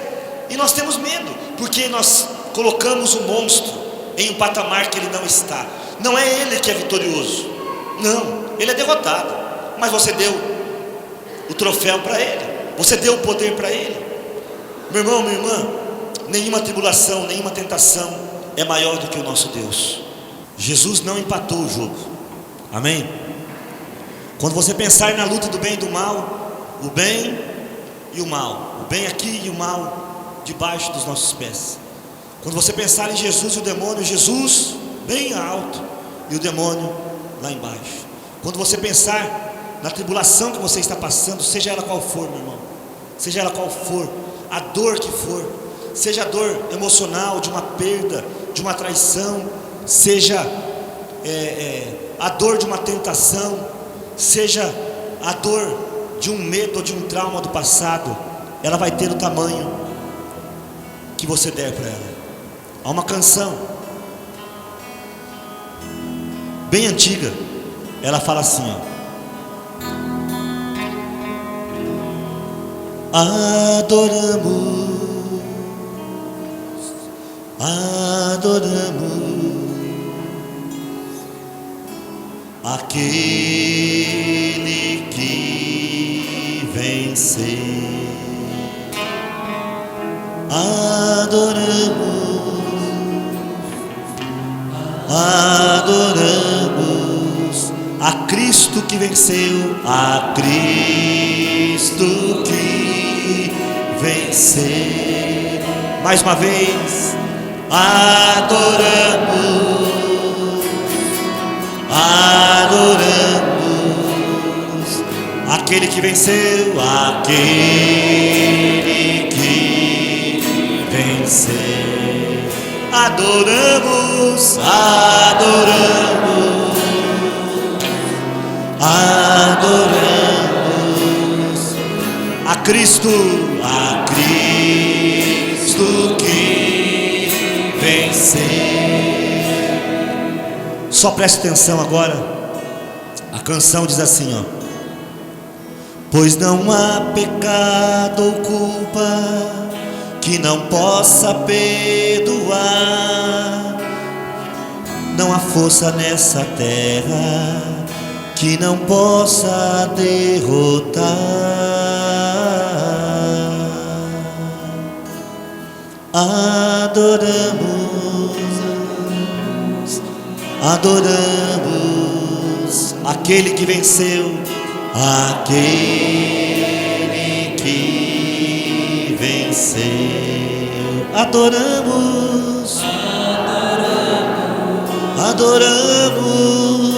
E nós temos medo, porque nós colocamos o monstro em um patamar que ele não está. Não é ele que é vitorioso, não, ele é derrotado. Mas você deu o troféu para ele, você deu o poder para ele. Meu irmão, minha irmã, nenhuma tribulação, nenhuma tentação é maior do que o nosso Deus. Jesus não empatou o jogo, amém? Quando você pensar na luta do bem e do mal, o bem e o mal, o bem aqui e o mal debaixo dos nossos pés. Quando você pensar em Jesus e o demônio, Jesus bem alto e o demônio lá embaixo. Quando você pensar na tribulação que você está passando, seja ela qual for, meu irmão, seja ela qual for, a dor que for, seja a dor emocional de uma perda, de uma traição, seja a dor de uma tentação, seja a dor de um medo ou de um trauma do passado, ela vai ter o tamanho que você der para ela. Há uma canção bem antiga, ela fala assim, ó: adoramos aquele que venceu. Adoramos a Cristo que venceu, a Cristo que venceu. Mais uma vez, adoramos aquele que venceu, aquele que venceu. Adoramos, adoramos, adoramos a Cristo que venceu. Só preste atenção agora. A canção diz assim, ó: pois não há pecado ou culpa que não possa perdoar, não há força nessa terra que não possa derrotar. Adoramos, adoramos aquele que venceu, aquele que venceu. Adoramos, adoramos,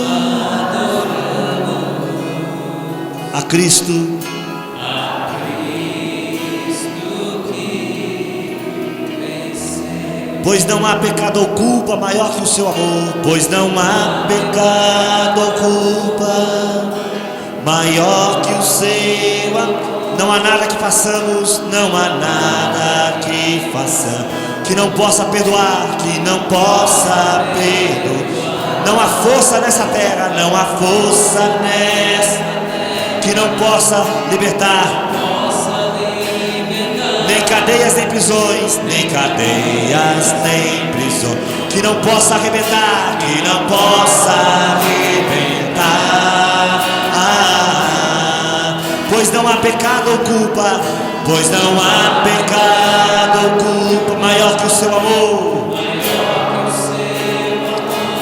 a Cristo, pois não há pecado ou culpa maior que o seu amor. Pois não há pecado ou culpa maior que o seu amor. Não há nada que façamos, não há nada que façamos que não possa perdoar, que não possa perdoar. Não há força nessa terra, não há força nessa que não possa libertar. Nem cadeias, nem prisões, nem cadeias, nem prisões, que não possa arrebentar, que não possa arrebentar. Pois não há pecado ou culpa, pois não há pecado ou culpa maior que o seu amor.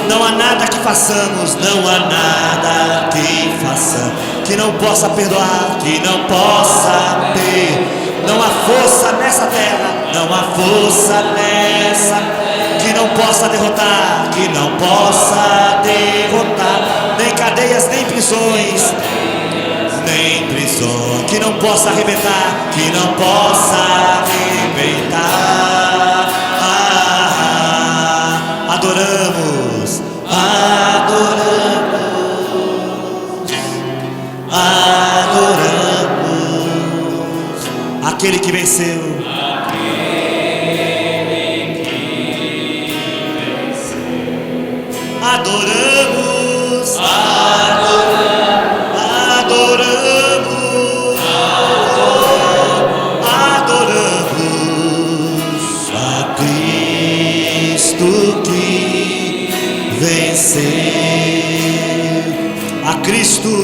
Não há nada que façamos, não há nada que façamos que não possa perdoar, que não possa perdoar. Não há força nessa terra, não há força nessa que não possa derrotar, que não possa derrotar. Nem cadeias, nem prisões, nem prisões, que não possa arrebentar, que não possa arrebentar. Adoramos, adoramos, adoramos aquele que venceu. Adoramos, adoramos, adoramos a Cristo que venceu. A Cristo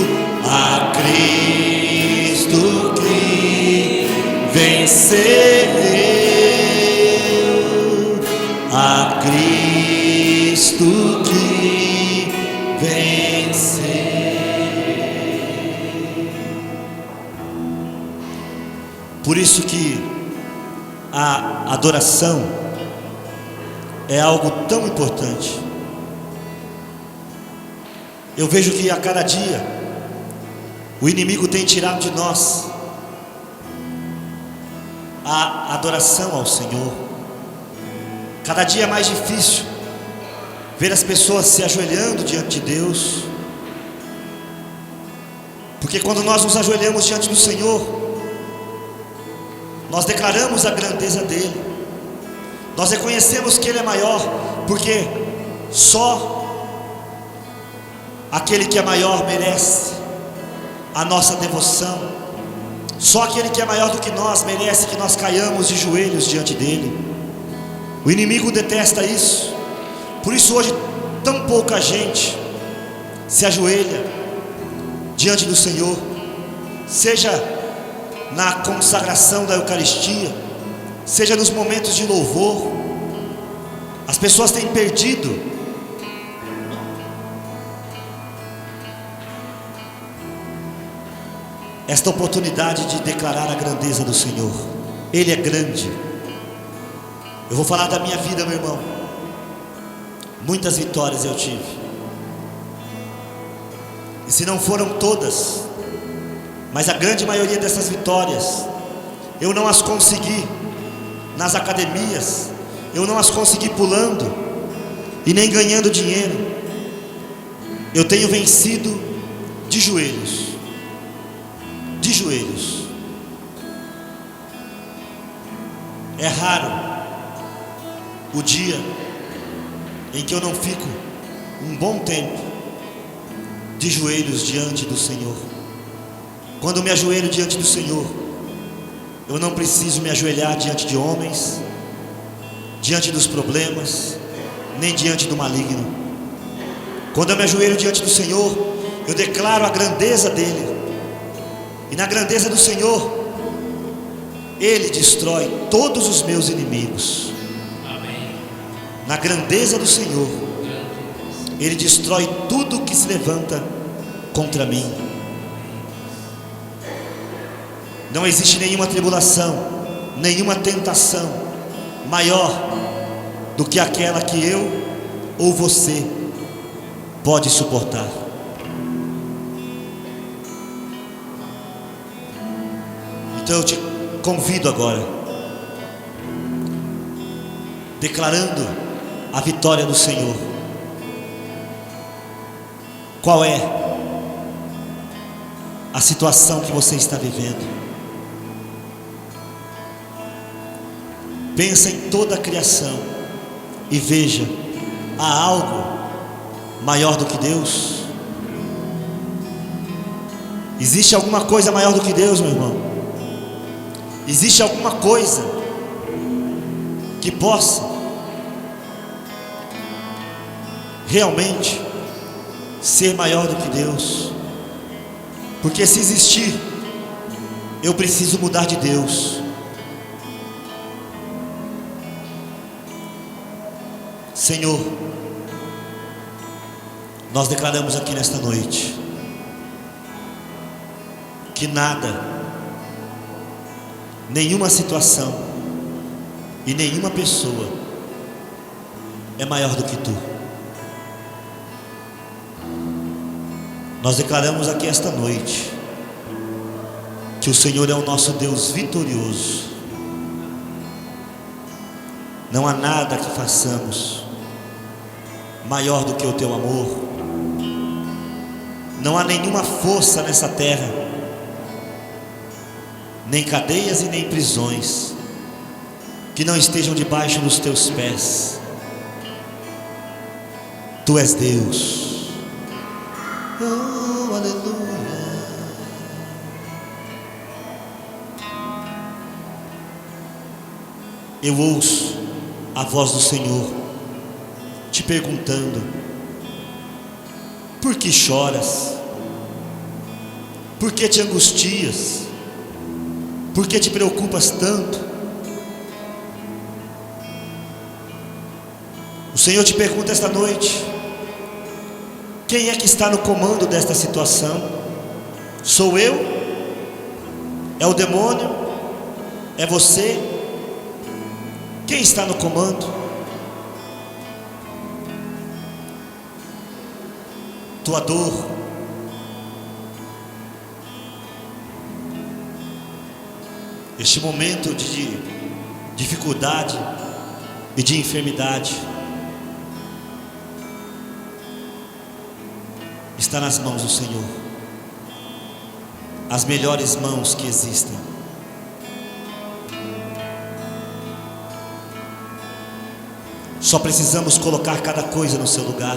que venceu, a Cristo que venceu. Por isso que a adoração é algo tão importante. Eu vejo que a cada dia o inimigo tem tirado de nós a adoração ao Senhor. Cada dia é mais difícil ver as pessoas se ajoelhando diante de Deus, porque quando nós nos ajoelhamos diante do Senhor, nós declaramos a grandeza dEle, nós reconhecemos que Ele é maior, porque só aquele que é maior merece a nossa devoção. Só aquele que é maior do que nós merece que nós caiamos de joelhos diante dele. O inimigo detesta isso. Por isso hoje tão pouca gente se ajoelha diante do Senhor, seja na consagração da Eucaristia, seja nos momentos de louvor. As pessoas têm perdido esta oportunidade de declarar a grandeza do Senhor. Ele é grande. Eu vou falar da minha vida, meu irmão. Muitas vitórias eu tive, e se não foram todas, Mas a grande maioria dessas vitórias eu não as consegui nas academias, eu não as consegui pulando e nem ganhando dinheiro. Eu tenho vencido de joelhos. De joelhos. É raro o dia em que eu não fico um bom tempo de joelhos diante do Senhor. Quando eu me ajoelho diante do Senhor, eu não preciso me ajoelhar diante de homens, diante dos problemas, nem diante do maligno. Quando eu me ajoelho diante do Senhor, eu declaro a grandeza dEle. E na grandeza do Senhor, Ele destrói todos os meus inimigos. Amém. Na grandeza do Senhor, Ele destrói tudo que se levanta contra mim. Não existe nenhuma tribulação, nenhuma tentação maior do que aquela que eu ou você pode suportar. Então eu te convido agora, declarando a vitória do Senhor. Qual é a situação que você está vivendo? Pensa em toda a criação e veja, há algo maior do que Deus? Existe alguma coisa maior do que Deus, meu irmão? Existe alguma coisa que possa realmente ser maior do que Deus? Porque se existir, eu preciso mudar de Deus. Senhor, nós declaramos aqui nesta noite que nada, nenhuma situação e nenhuma pessoa é maior do que Tu. Nós declaramos aqui esta noite que o Senhor é o nosso Deus vitorioso. Não há nada que façamos maior do que o Teu amor. Não há nenhuma força nessa terra, nem cadeias e nem prisões, que não estejam debaixo dos Teus pés. Tu és Deus. Oh, aleluia. Eu ouço a voz do Senhor te perguntando: por que choras? Por que te angustias? Por que te preocupas tanto? O Senhor te pergunta esta noite: quem é que está no comando desta situação? Sou eu? É o demônio? É você? Quem está no comando? Tua dor, este momento de dificuldade e de enfermidade está nas mãos do Senhor, as melhores mãos que existem. Só precisamos colocar cada coisa no seu lugar.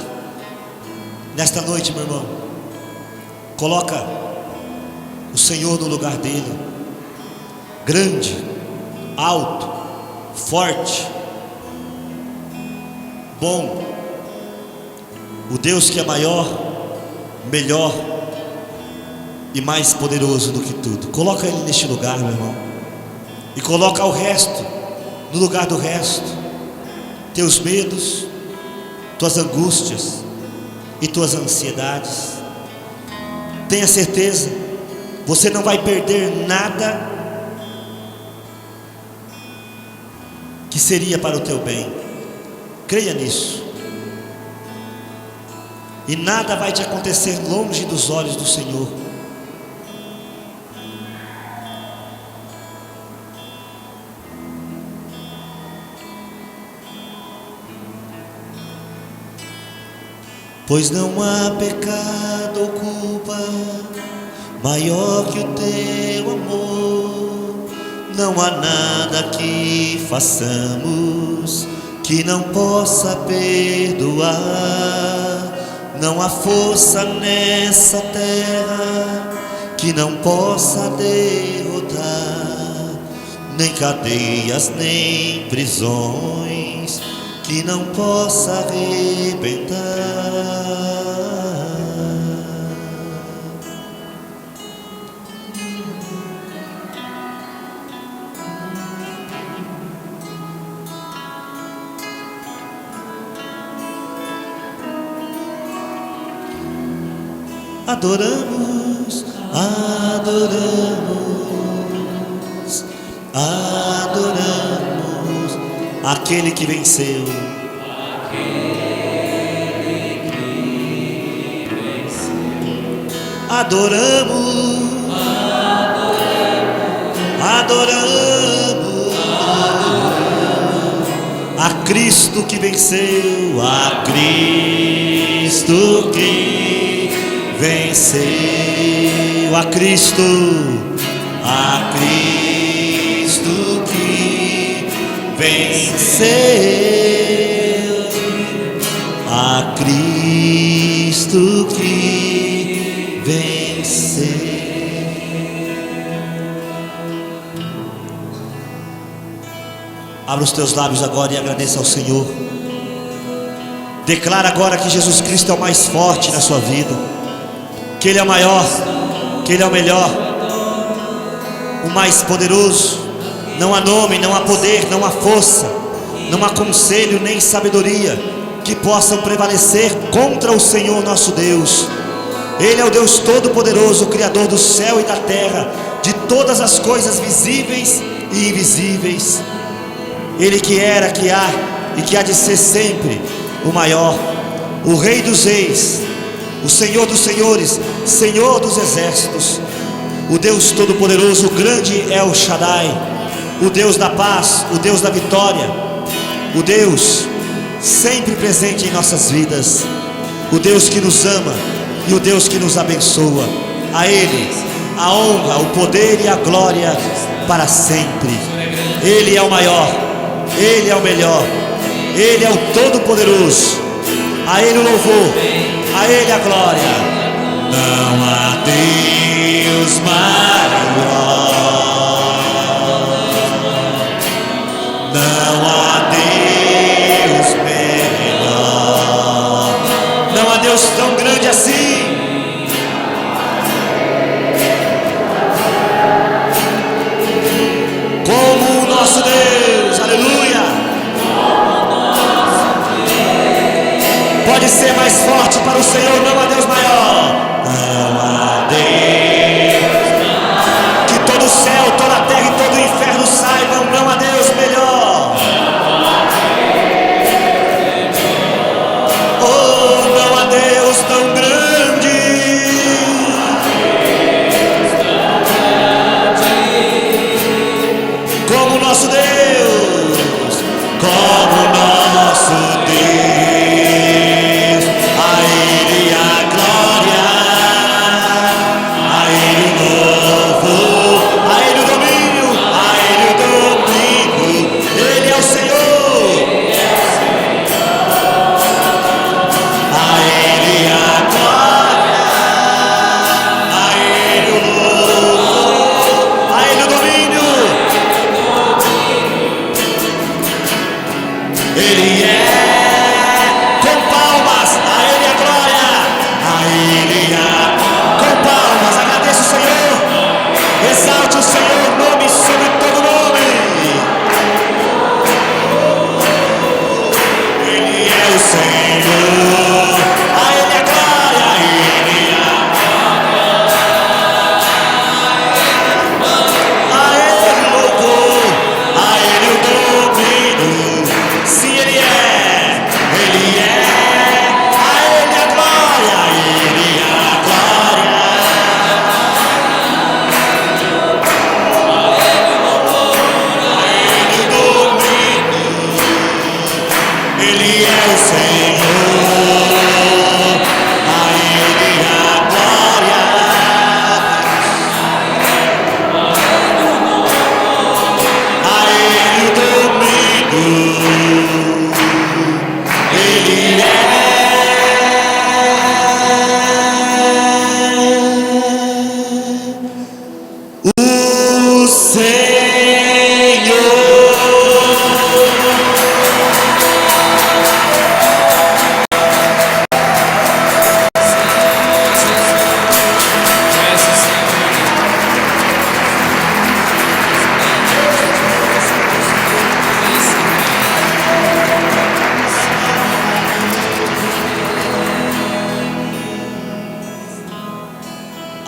Nesta noite, meu irmão, coloca o Senhor no lugar dele. Grande, alto, forte, bom, o Deus que é maior, melhor e mais poderoso do que tudo. Coloca Ele neste lugar, meu irmão, e coloca o resto no lugar do resto. Teus medos, tuas angústias e tuas ansiedades. Tenha certeza, você não vai perder nada que seria para o teu bem. Creia nisso. E nada vai te acontecer longe dos olhos do Senhor. pois não há pecado ou culpa maior que o teu amor. Não há nada que façamos que não possa perdoar. Não há força nessa terra que não possa derrotar, nem cadeias, nem prisões que não possa arrebentar. Adoramos, adoramos, adoramos aquele que venceu. Adoramos, adoramos a Cristo que venceu, a Cristo que venceu, a Cristo que venceu, a Cristo que venceu. Abra os teus lábios agora e agradeça ao Senhor. Declara agora que Jesus Cristo é o mais forte na sua vida, que Ele é o maior, que Ele é o melhor, o mais poderoso. Não há nome, não há poder, não há força, não há conselho nem sabedoria que possam prevalecer contra o Senhor nosso Deus. Ele é o Deus Todo-Poderoso, o Criador do céu e da terra, de todas as coisas visíveis e invisíveis. Ele que era, que há e que há de ser sempre o maior, o Rei dos reis, o Senhor dos senhores, Senhor dos exércitos, o Deus Todo-Poderoso, o grande El Shaddai, o Deus da paz, o Deus da vitória, o Deus sempre presente em nossas vidas, o Deus que nos ama e o Deus que nos abençoa. A Ele a honra, o poder e a glória para sempre. Ele é o maior, Ele é o melhor, Ele é o Todo-Poderoso. A Ele o louvor, a Ele a glória. Não há Deus maior, não há Deus melhor, não há Deus tão grande assim. Como o nosso Deus, aleluia. Pode ser mais forte para o Senhor, não há Deus maior. Não há Deus maior. Que todo o céu, toda a terra e todo o inferno saibam, não há Deus melhor. Oh, não há Deus tão grande. Como o nosso Deus, como o nosso Deus. A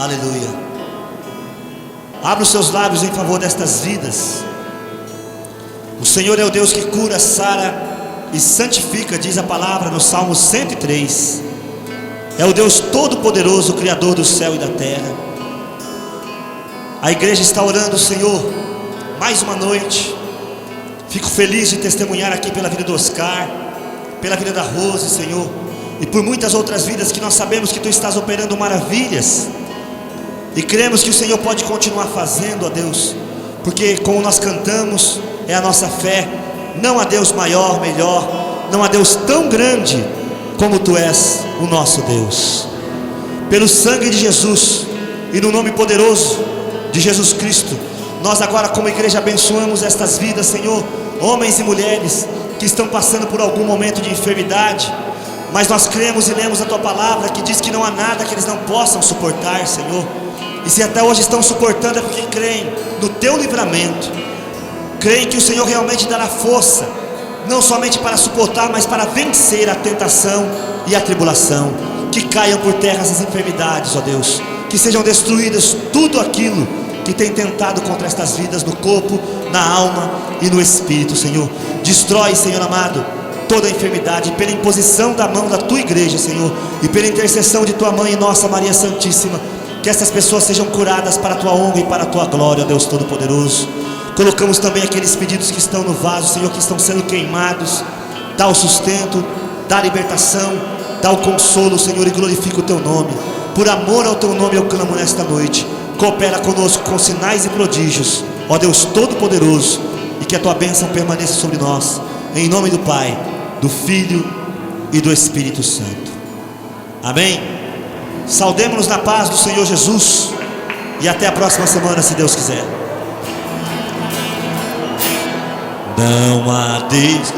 Aleluia. Abra os seus lábios em favor destas vidas. O Senhor é o Deus que cura, sara e santifica, diz a palavra no Salmo 103. É o Deus todo-poderoso, Criador do céu e da terra. A igreja está orando, Senhor, mais uma noite. Fico feliz de testemunhar aqui pela vida do Oscar, pela vida da Rose, Senhor, e por muitas outras vidas que nós sabemos que Tu estás operando maravilhas. E cremos que o Senhor pode continuar fazendo, ó Deus, porque como nós cantamos, é a nossa fé. Não há Deus maior, melhor, não há Deus tão grande como Tu és o nosso Deus. Pelo sangue de Jesus e no nome poderoso de Jesus Cristo, nós agora como igreja abençoamos estas vidas, Senhor, homens e mulheres que estão passando por algum momento de enfermidade, mas nós cremos e lemos a Tua palavra que diz que não há nada que eles não possam suportar, Senhor. E se até hoje estão suportando é porque creem no Teu livramento, creem que o Senhor realmente dará força, não somente para suportar, mas para vencer a tentação e a tribulação. Que caiam por terra essas enfermidades, ó Deus, que sejam destruídas tudo aquilo que tem tentado contra estas vidas, no corpo, na alma e no espírito, Senhor. Destrói, Senhor amado, toda a enfermidade, pela imposição da mão da Tua igreja, Senhor, e pela intercessão de Tua mãe, nossa Maria Santíssima, que essas pessoas sejam curadas para a Tua honra e para a Tua glória, ó Deus Todo-Poderoso. Colocamos também aqueles pedidos que estão no vaso, Senhor, que estão sendo queimados. Dá o sustento, dá a libertação, dá o consolo, Senhor, e glorifica o Teu nome. Por amor ao Teu nome eu clamo nesta noite. Coopera conosco com sinais e prodígios, ó Deus Todo-Poderoso, e que a Tua bênção permaneça sobre nós, em nome do Pai, do Filho e do Espírito Santo. Amém. Saudemos-nos na paz do Senhor Jesus, e até a próxima semana, se Deus quiser. Não há Deus.